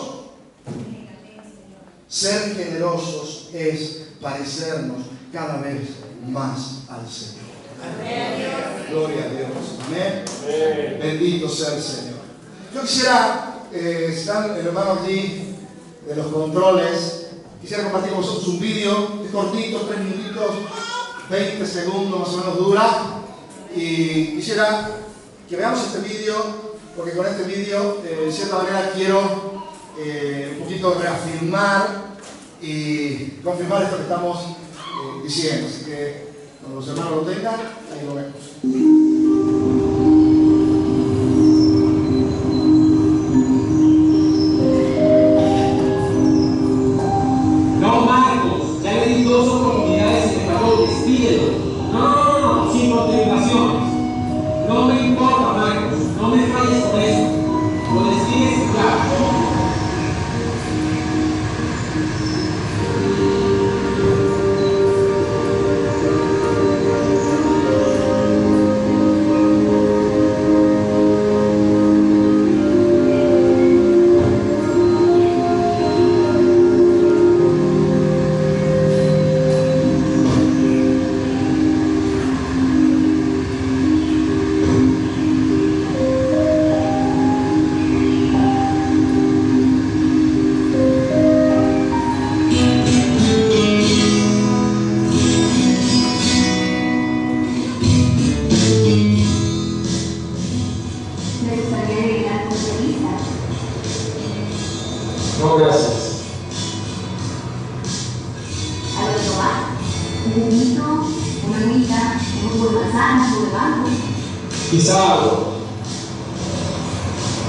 Ser generosos es parecernos cada vez más al Señor. Amén. Gloria a Dios. Amén. Amén. Bendito sea el Señor. Yo quisiera, están el hermano aquí de los controles. Quisiera compartir con vosotros un vídeo cortito, 3 minutitos, 20 segundos más o menos dura. Y quisiera que veamos este vídeo, porque con este vídeo, de cierta manera, quiero un poquito reafirmar y confirmar esto que estamos diciendo. Así que cuando los hermanos lo tengan, ahí lo vemos. No, gracias. ¿Algo de tomar? ¿Un juguito? ¿Una agüita? ¿Un jugo de manzana? ¿Un jugo de mango? Quizá algo.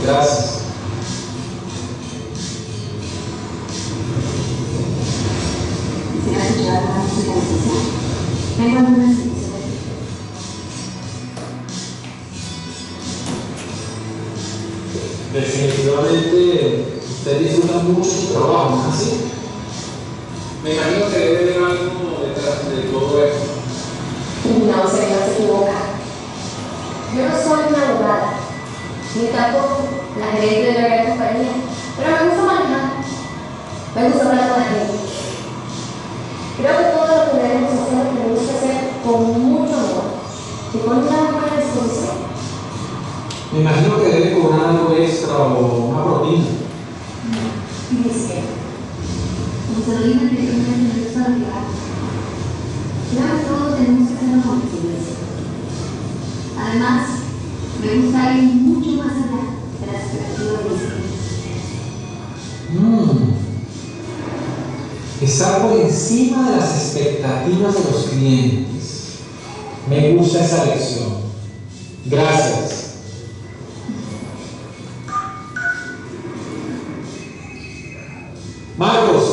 Gracias. ¿Quisiera escuchar una música en especial? Tengo algunas canciones. Definitivamente usted disfruta mucho su trabajo, ¿no es así? Me imagino que debe haber algo detrás de todo esto. No, señor, se equivoca. Yo no soy una abogada, ni tampoco la gerente de una gran compañía, pero me gusta manejar, me gusta hablar con la gente. Creo que todo lo que debemos hacer, lo tenemos que hacer con mucho amor y con una buena disposición. Me imagino que debe cobrar algo extra o una propina. Y dice, como se lo dije anteriormente, me gusta olvidar. Creo que todos tenemos que hacerlo con excelencia. Además, me gusta ir mucho más allá de las expectativas de mis clientes. Estar por encima de las expectativas de los clientes. Me gusta esa lección. Gracias. Marcos,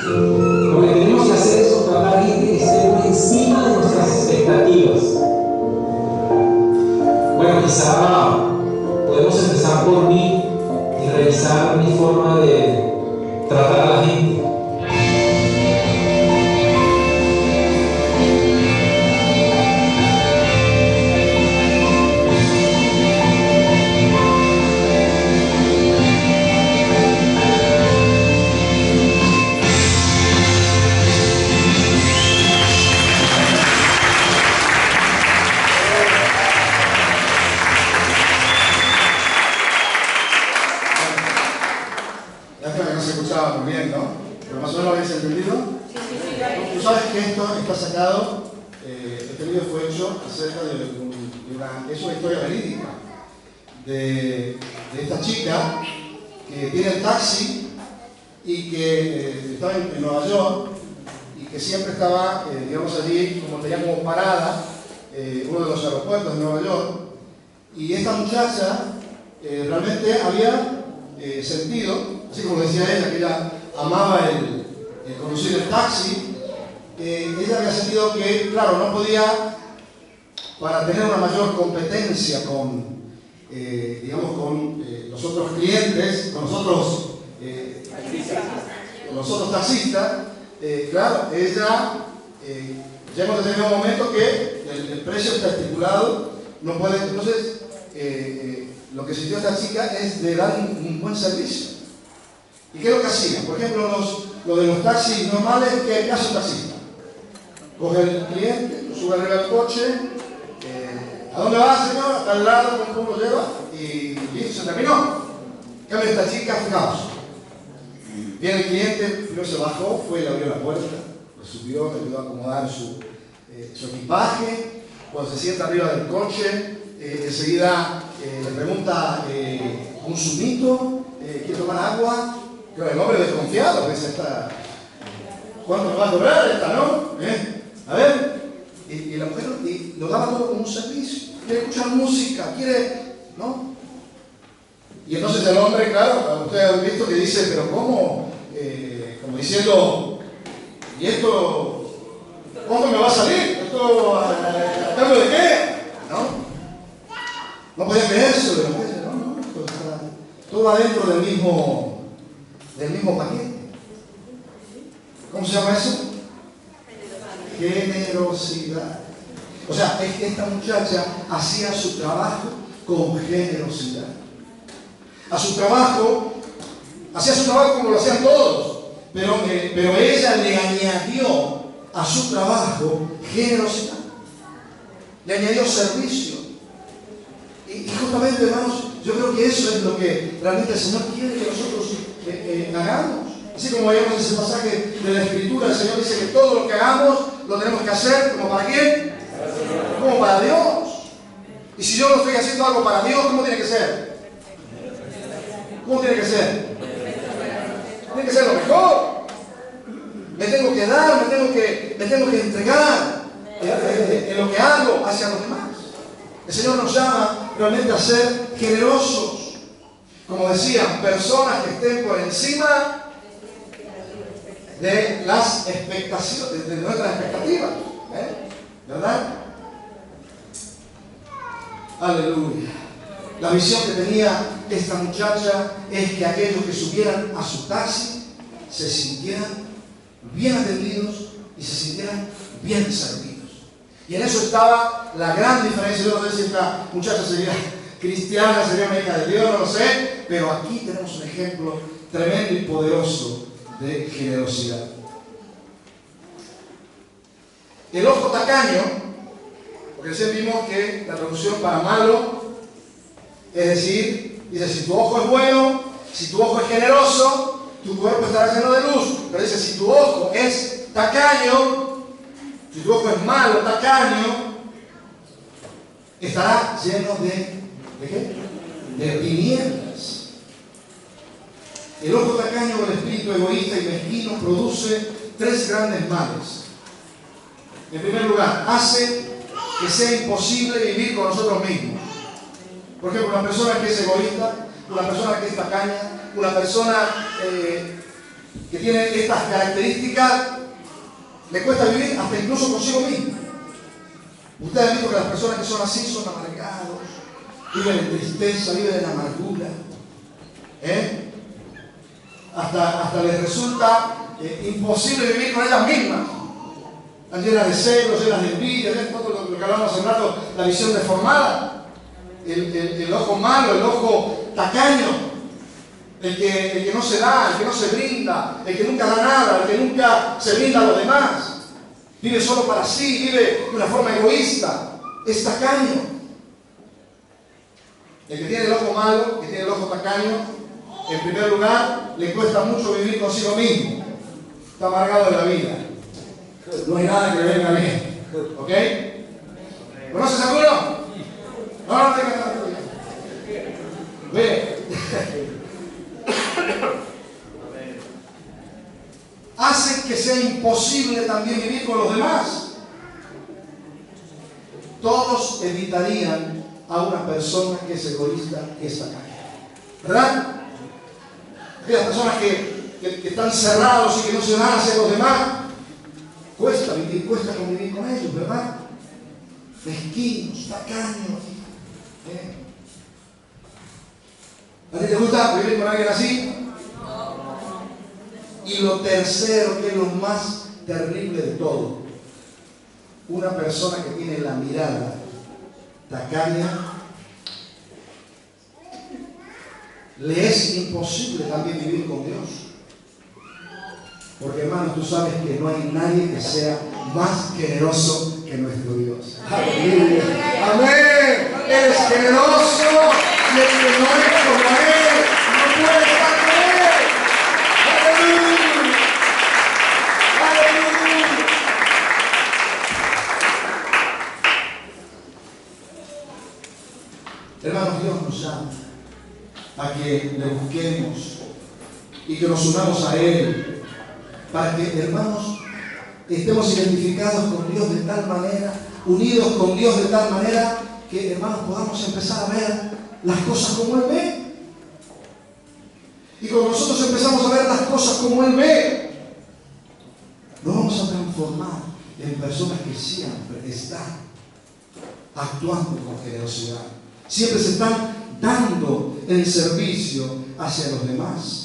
lo que tenemos que hacer Tú sabes que esto está sacado, este video fue hecho acerca de es una historia verídica de esta chica que tiene el taxi y que estaba en Nueva York y que siempre estaba, digamos, allí, como tenía como parada, uno de los aeropuertos de Nueva York, y esta muchacha realmente había sentido, así como decía ella, que ella amaba el conducir el taxi, ella había sentido que, claro, no podía, para tener una mayor competencia con, digamos, con los otros clientes, con los otros taxistas, claro, ella llega un determinado momento que el precio está estipulado, no puede, entonces lo que sintió esta chica es de dar un buen servicio. ¿Y qué es lo que hacía? Por ejemplo, lo de los taxis normales, ¿qué hace un taxista? Coge el cliente, lo sube arriba del coche, ¿a dónde va, señor? Hasta el lado, ¿cómo lo lleva? Y listo, se terminó. En cambio, esta chica, fijaos, viene el cliente, primero se bajó, fue y le abrió la puerta, lo subió, le ayudó a acomodar su equipaje. Cuando se sienta arriba del coche, enseguida le pregunta un zumito, ¿quiere tomar agua? Claro, el hombre desconfiado, pues esta, ¿cuánto me va a cobrar esta, no? A ver, y la mujer lo daba todo como un servicio, quiere escuchar música, quiere, ¿no? Y entonces el hombre, claro, ustedes han visto que dice, pero ¿cómo? Como diciendo, ¿y esto cuándo me va a salir? ¿Esto a cambio de qué? No podía creerse, de la mujer, no, todo va dentro del mismo paquete. ¿Cómo se llama eso? Generosidad. O sea, es que esta muchacha hacía su trabajo con generosidad. Hacía su trabajo como lo hacían todos, pero ella le añadió a su trabajo generosidad. Le añadió servicio. Y justamente, hermanos, yo creo que eso es lo que realmente el Señor quiere que nosotros hagamos. Así como veíamos ese pasaje de la Escritura, el Señor dice que todo lo que hagamos lo tenemos que hacer, ¿como para quién? Como para Dios. Y si yo no estoy haciendo algo para Dios, ¿cómo tiene que ser? ¿Cómo tiene que ser? Tiene que ser lo mejor. Me tengo que dar, me tengo que entregar en lo que hago hacia los demás. El Señor nos llama realmente a ser generosos. Como decía, personas que estén por encima de las expectaciones, de nuestras expectativas. ¿Verdad? Aleluya. La visión que tenía esta muchacha es que aquellos que subieran a su taxi se sintieran bien atendidos y se sintieran bien servidos. Y en eso estaba la gran diferencia. Yo no sé si esta muchacha sería cristiana, sería una hija de Dios, no lo sé, pero aquí tenemos un ejemplo tremendo y poderoso de generosidad. El ojo tacaño, porque recién vimos que la traducción para malo, es decir, dice, si tu ojo es bueno, si tu ojo es generoso, tu cuerpo estará lleno de luz. Pero dice, si tu ojo es tacaño, si tu ojo es malo, tacaño, estará lleno ¿de qué? De tinieblas. El ojo tacaño o el espíritu egoísta y mezquino produce tres grandes males. En primer lugar, hace que sea imposible vivir con nosotros mismos. Por ejemplo, una persona que es egoísta, una persona que es tacaña, una persona que tiene estas características, le cuesta vivir hasta incluso consigo mismo. Ustedes han visto que las personas que son así son amargados, viven en tristeza, viven en amargura. Hasta les resulta imposible vivir con ellas mismas. Están llenas de celos, llenas de envidia, todo lo que hablamos hace un rato, la visión deformada, el ojo malo, el ojo tacaño, el que no se da, el que no se brinda, el que nunca da nada, el que nunca se brinda a los demás. Vive solo para sí, vive de una forma egoísta, es tacaño. El que tiene el ojo malo, que tiene el ojo tacaño, en primer lugar, le cuesta mucho vivir consigo mismo. Está amargado de la vida. No hay nada que le venga bien. ¿Ok? ¿Conoces alguno? No, no tengo nada. Ve. Hace que sea imposible también vivir con los demás. Todos evitarían a una persona que es egoísta, que es tacaña. ¿Verdad? Aquellas personas que están cerrados y que no se dan hacia los demás, cuesta vivir, cuesta convivir con ellos, ¿verdad? Mezquinos, tacaños. ¿A ti te gusta vivir con alguien así? Y lo tercero, que es lo más terrible de todo, una persona que tiene la mirada tacaña, le es imposible también vivir con Dios. Porque, hermanos, tú sabes que no hay nadie que sea más generoso que nuestro Dios. ¡Aleluya! ¡Amén! Él es generoso y el que no es como Él no puede estar con Él. ¡Aleluya! ¡Aleluya! Hermanos, Dios nos llama a que le busquemos y que nos unamos a Él, para que, hermanos, estemos identificados con Dios de tal manera, unidos con Dios de tal manera, que, hermanos, podamos empezar a ver las cosas como Él ve. Y cuando nosotros empezamos a ver las cosas como Él ve, nos vamos a transformar en personas que siempre están actuando con generosidad. Siempre se están dando el servicio hacia los demás.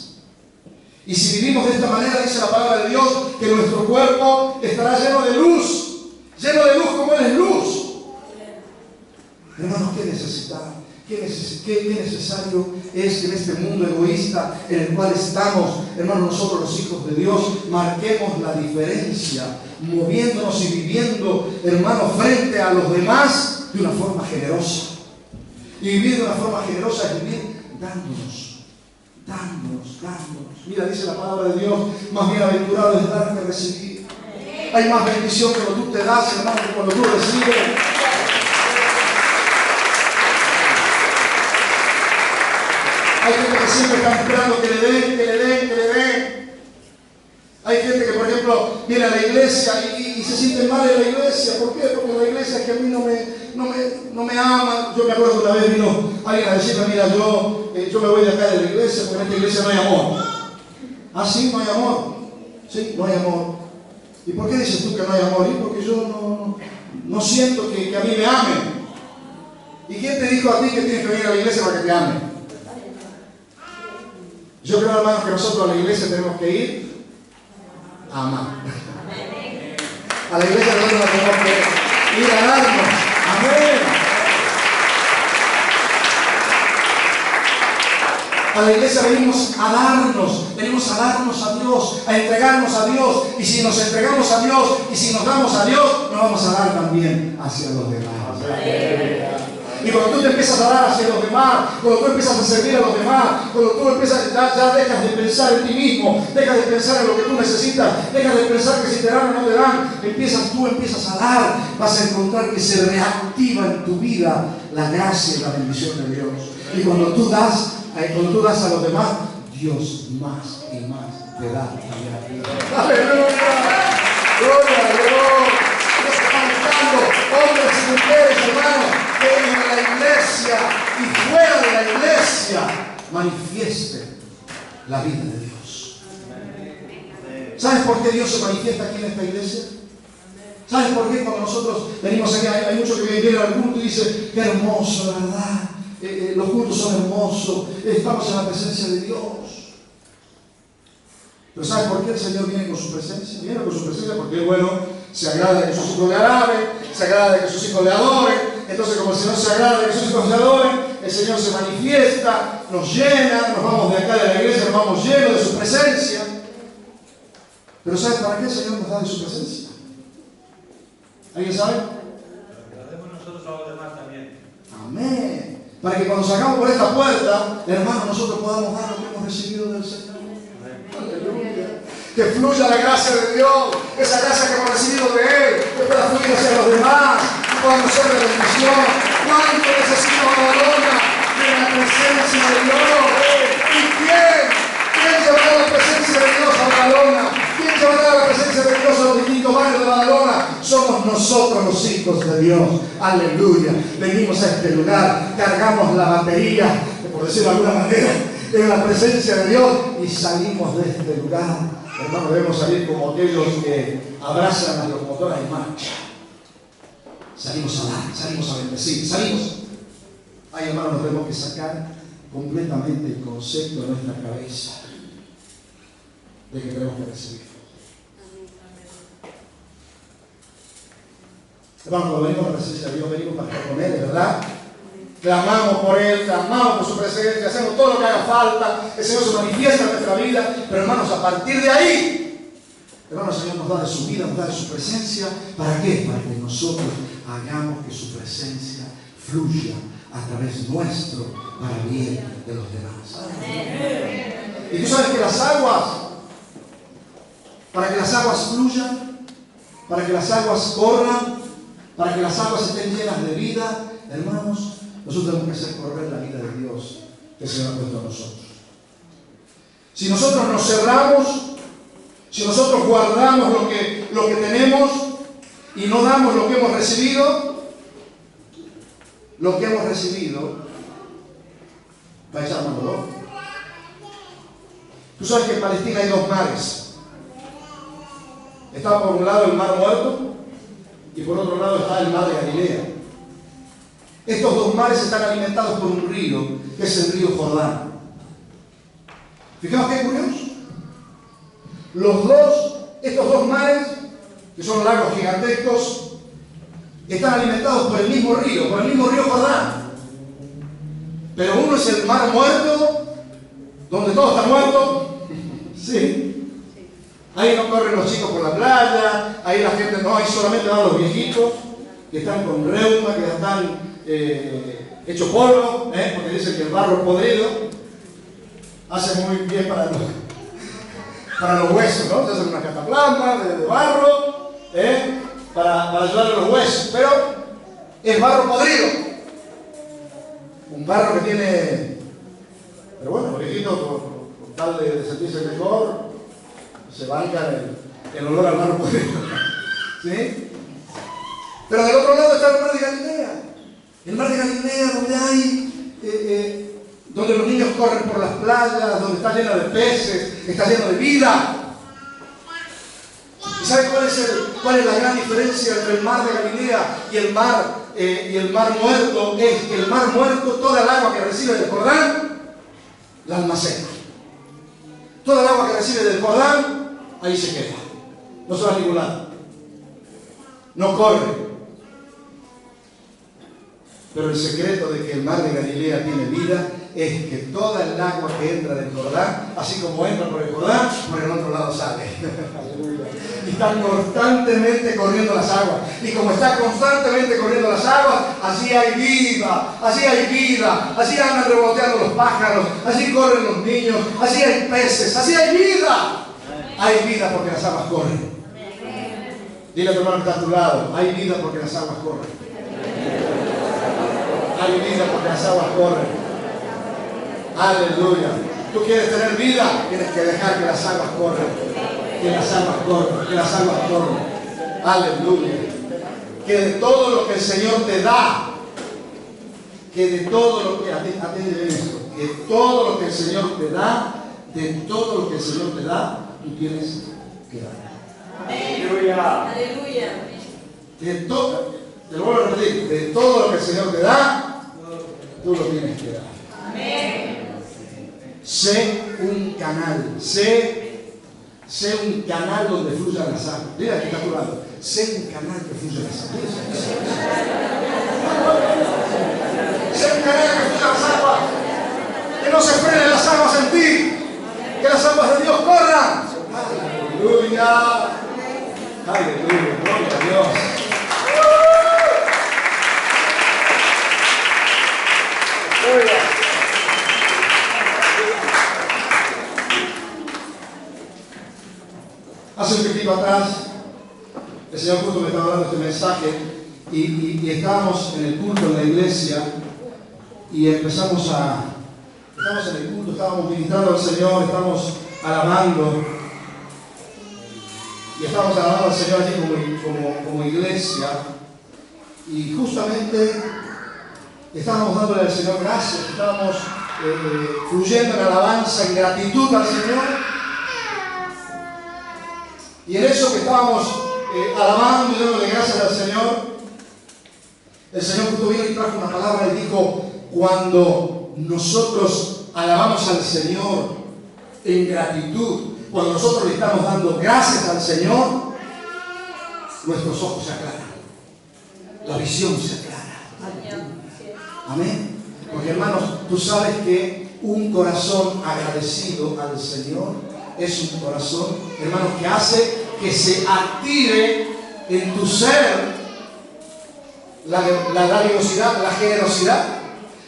Y si vivimos de esta manera, dice la palabra de Dios, que nuestro cuerpo estará lleno de luz como Él es luz. Hermanos, ¿qué necesitamos? ¿Qué necesario es que en este mundo egoísta en el cual estamos, hermanos, nosotros los hijos de Dios, marquemos la diferencia, moviéndonos y viviendo, hermanos, frente a los demás de una forma generosa? Y vivir de una forma generosa es vivir dándonos. Mira, dice la palabra de Dios, más bienaventurado es dar que recibir. Hay más bendición cuando tú te das, hermano, que cuando tú recibes. Hay gente que siempre está esperando que le den. Hay gente que, por ejemplo, viene a la iglesia y se siente mal en la iglesia. ¿Por qué? Porque la iglesia es que a mí no me ama. Yo me acuerdo que una vez vino alguien a decirme, mira, yo me voy de acá de la iglesia porque en esta iglesia no hay amor. ¿Ah, sí? ¿No hay amor? Sí, no hay amor. ¿Y por qué dices tú que no hay amor? Y porque yo no siento que a mí me amen. ¿Y quién te dijo a ti que tienes que venir a la iglesia para que te amen? Yo creo, hermanos, que nosotros a la iglesia tenemos que ir a amar. A la iglesia nosotros tenemos que ir a darnos. Amén. A la iglesia venimos a darnos a Dios, a entregarnos a Dios. Y si nos entregamos a Dios y si nos damos a Dios, nos vamos a dar también hacia los demás. Y cuando tú te empiezas a dar hacia los demás, cuando tú empiezas a servir a los demás, cuando tú empiezas, ya dejas de pensar en ti mismo, dejas de pensar en lo que tú necesitas, dejas de pensar que si te dan o no te dan, tú empiezas a dar, vas a encontrar que se reactiva en tu vida la gracia y la bendición de Dios. Y cuando tú das a los demás, Dios más y más te da también a ti. ¡Aleluya! ¡Gloria a Dios! Dios está buscando hombres y mujeres, hermanos, que en la iglesia y fuera de la iglesia manifiesten la vida de Dios. ¿Sabes por qué Dios se manifiesta aquí en esta iglesia? ¿Sabes por qué cuando nosotros venimos aquí, hay muchos que vienen al culto y dicen, qué hermoso, la verdad, los cultos son hermosos, estamos en la presencia de Dios? Pero ¿sabes por qué el Señor viene con su presencia? Viene con su presencia porque es bueno, se agrada de que sus hijos le alaben, se agrada de que sus hijos le adoren. Entonces, como el Señor se agrada de que sus hijos le adoren, el Señor se manifiesta, nos llena, nos vamos de acá de la iglesia, nos vamos llenos de su presencia. Pero ¿sabes para qué el Señor nos da de su presencia? ¿Alguien sabe? Para que demos nosotros a los demás también. Amén. Para que cuando salgamos por esta puerta, hermanos, nosotros podamos dar lo que hemos recibido del Señor. Aleluya. Que fluya la gracia de Dios, esa gracia que hemos recibido pueda fluir hacia los demás, podamos ser de bendición. ¿Cuánto necesita Badalona de la presencia de Dios? ¿Y quién llevará la presencia de Dios a Badalona? ¿Quién llevará la presencia de Dios a los distintos barrios de Badalona? Somos nosotros los hijos de Dios. Aleluya. Venimos a este lugar, cargamos la batería, por decirlo de alguna manera, en la presencia de Dios y salimos de este lugar. Hermano, debemos salir como aquellos que abrazan a los motores en marcha. Salimos a dar, salimos a bendecir, salimos. Ay, hermano, nos tenemos que sacar completamente el concepto de nuestra cabeza de que tenemos que recibir. Hermano, cuando venimos a la presencia de Dios, venimos para estar con Él, ¿verdad? Clamamos por Él, clamamos por su presencia, hacemos todo lo que haga falta, el Señor se manifiesta en nuestra vida, pero hermanos, a partir de ahí, hermanos, el Señor nos da de su vida, nos da de su presencia. ¿Para qué? Para que nosotros hagamos que su presencia fluya a través nuestro para bien de los demás. Y tú sabes que las aguas, para que las aguas fluyan, para que las aguas corran, para que las aguas estén llenas de vida, hermanos, nosotros tenemos que hacer correr la vida de Dios que se ha puesto a nosotros. Si nosotros nos cerramos, si nosotros guardamos lo que tenemos y no damos lo que hemos recibido va a echar mano dolor. Tú sabes que en Palestina hay dos mares. Está por un lado el mar Muerto y por otro lado está el mar de Galilea. Estos dos mares están alimentados por un río, que es el río Jordán. Fijaos qué curioso. Estos dos mares, que son lagos gigantescos, están alimentados por el mismo río Jordán. Pero uno es el mar Muerto, donde todo está muerto. Sí. Ahí no corren los chicos por la playa, ahí la gente no, ahí solamente van los viejitos que están con reuma, que ya están hecho polvo, porque dicen que el barro podrido hace muy bien para los huesos, ¿no? Se hace una cataplasma de barro para ayudar a los huesos, pero es barro podrido, un barro que tiene, pero bueno, los viejitos con tal de sentirse mejor se bancan el olor al barro podrido, ¿sí? Pero del otro lado está el mar de Galilea. El mar de Galilea, donde los niños corren por las playas, donde está lleno de peces, está lleno de vida. ¿Y sabe cuál es la gran diferencia entre el mar de Galilea y el mar Muerto? Es que el mar Muerto, toda el agua que recibe del Jordán, la almacena. Toda el agua que recibe del Jordán, ahí se queda. No se va a ningún lado. No corre. Pero el secreto de que el mar de Galilea tiene vida es que toda el agua que entra del Jordán, así como entra por el Jordán, por el otro lado sale. Y están constantemente corriendo las aguas. Y como está constantemente corriendo las aguas, así hay vida, así andan revoloteando los pájaros, así corren los niños, así hay peces, así hay vida. Hay vida porque las aguas corren. Dile a tu hermano que está a tu lado, hay vida porque las aguas corren. Hay vida porque las aguas corren. Aleluya. Tú quieres tener vida, tienes que dejar que las aguas corren. Que las aguas corren, que las aguas corren. Aleluya. Que de todo lo que el Señor te da, que de todo lo que, atiende esto, que todo lo que el Señor te da, de todo lo que el Señor te da, tú tienes que dar. Aleluya. Aleluya. De todo, te lo vuelvo a repetir, de todo lo que el Señor te da, tú lo tienes que dar. Amén. Sé un canal, sé un canal donde fluyan las aguas. Mira que está a tu lado. Sé un canal que fluya las aguas. Sé un canal que fluya las aguas. Que no se frenen las aguas en ti. Que las aguas de Dios corran. Aleluya. Aleluya. Gloria a Dios. Hace un tiempo atrás el Señor justo me estaba dando este mensaje y estábamos en el culto en la iglesia y estamos en el culto, estábamos ministrando al Señor, estamos alabando y estábamos alabando al Señor allí como iglesia y justamente estábamos dándole al Señor gracias, estábamos fluyendo en alabanza, en gratitud al Señor. Y en eso que estábamos alabando y dándole gracias al Señor, el Señor justo vino y trajo una palabra y dijo: cuando nosotros alabamos al Señor en gratitud, cuando nosotros le estamos dando gracias al Señor, nuestros ojos se aclaran, la visión se aclara. Amén. Porque hermanos, tú sabes que un corazón agradecido al Señor es un corazón, hermanos, que hace que se active en tu ser la dadivosidad, la generosidad,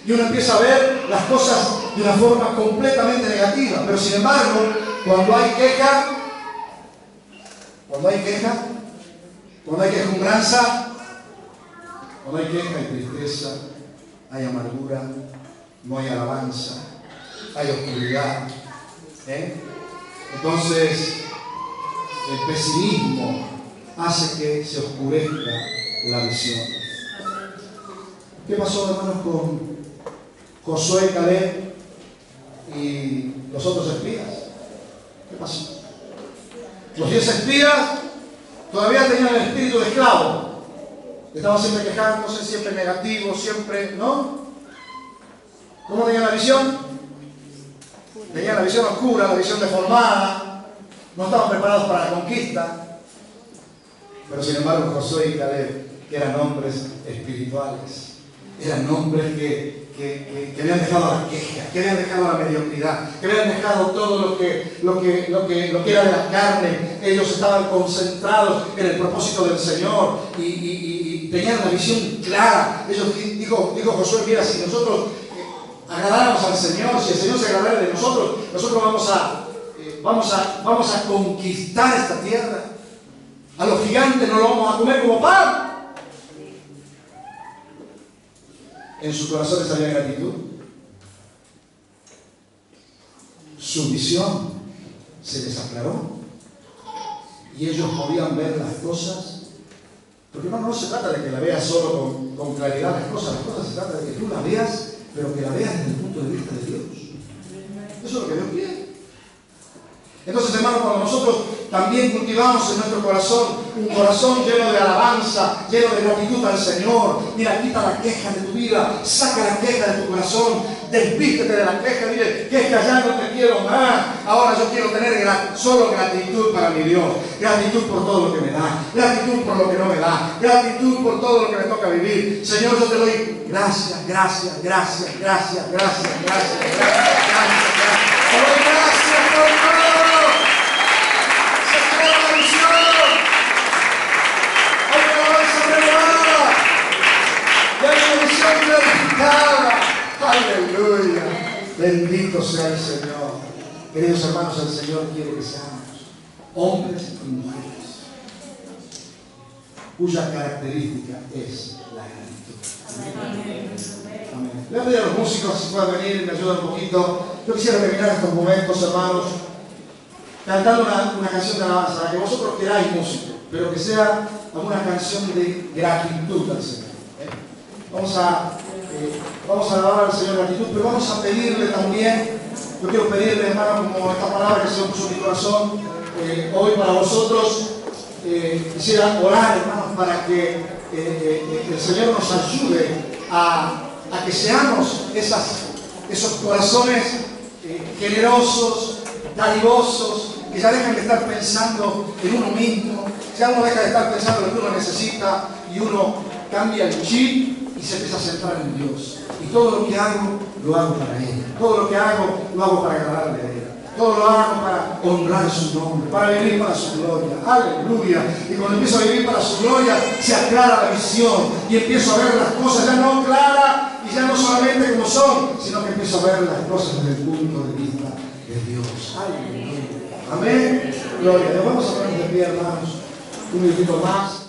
y uno empieza a ver las cosas de una forma completamente negativa. Pero sin embargo, cuando hay queja, cuando hay quejumbranza, cuando hay queja, hay tristeza, hay amargura, no hay alabanza, hay oscuridad. Entonces, el pesimismo hace que se oscurezca la visión. ¿Qué pasó, hermanos, con Josué, Caleb y los otros espías? ¿Qué pasó? Los 10 espías todavía tenían el espíritu de esclavo. Estaban siempre quejándose, siempre negativos, siempre, ¿no? ¿Cómo tenían la visión? Tenían la visión oscura, la visión deformada. No estaban preparados para la conquista. Pero sin embargo, Josué y Caleb, que eran hombres espirituales, eran hombres que habían dejado la queja, que habían dejado la mediocridad, que habían dejado todo lo que era de la carne. Ellos estaban concentrados en el propósito del Señor y tenían una visión clara. Dijo Josué: mira, si nosotros agradáramos al Señor, si el Señor se agradara de nosotros, nosotros vamos a conquistar esta tierra. A los gigantes no lo vamos a comer como pan. En sus corazones había gratitud. Su visión se les aclaró y ellos podían ver las cosas. Porque no se trata de que la veas solo con claridad las cosas se trata de que tú la veas, pero que la veas desde el punto de vista de Dios. Eso es lo que Dios quiere. Entonces, hermanos, cuando nosotros también cultivamos en nuestro corazón un corazón lleno de alabanza, lleno de gratitud al Señor, mira, quita la queja de tu vida, saca la queja de tu corazón, desvístete de la queja, dile: queja, ya no te quiero más, ahora yo quiero tener solo gratitud para mi Dios, gratitud por todo lo que me da, gratitud por lo que no me da, gratitud por todo lo que me toca vivir. Señor, yo te doy gracias. Te doy gracias por todo. Aleluya, bendito sea el Señor. Queridos hermanos, el Señor quiere que seamos hombres y mujeres cuya característica es la gratitud. Amén. Le voy a pedir a los músicos si pueden venir y me ayudan un poquito. Yo quisiera terminar estos momentos, hermanos, cantando una canción de alabanza, para que vosotros queráis música, pero que sea una canción de gratitud al Señor. Vamos a alabar al Señor gratitud, pero vamos a pedirle también. Yo quiero pedirle, hermano, como esta palabra que el Señor puso en mi corazón hoy para vosotros. Quisiera orar, hermanos, para que el Señor nos ayude a que seamos esos corazones generosos, dadivosos, que ya dejan de estar pensando en uno mismo, ya uno deja de estar pensando en lo que uno necesita y uno cambia el chip y se empieza a centrar en Dios. Y todo lo que hago, lo hago para Él. Todo lo que hago, lo hago para agradarle a Él. Todo lo hago para honrar su nombre, para vivir para su gloria. Aleluya. Y cuando empiezo a vivir para su gloria, se aclara la visión y empiezo a ver las cosas ya no claras y ya no solamente como son, sino que empiezo a ver las cosas desde el punto de vista de Dios. Aleluya. Amén. Gloria. Nos vamos a poner de pie, hermanos. un minutito más.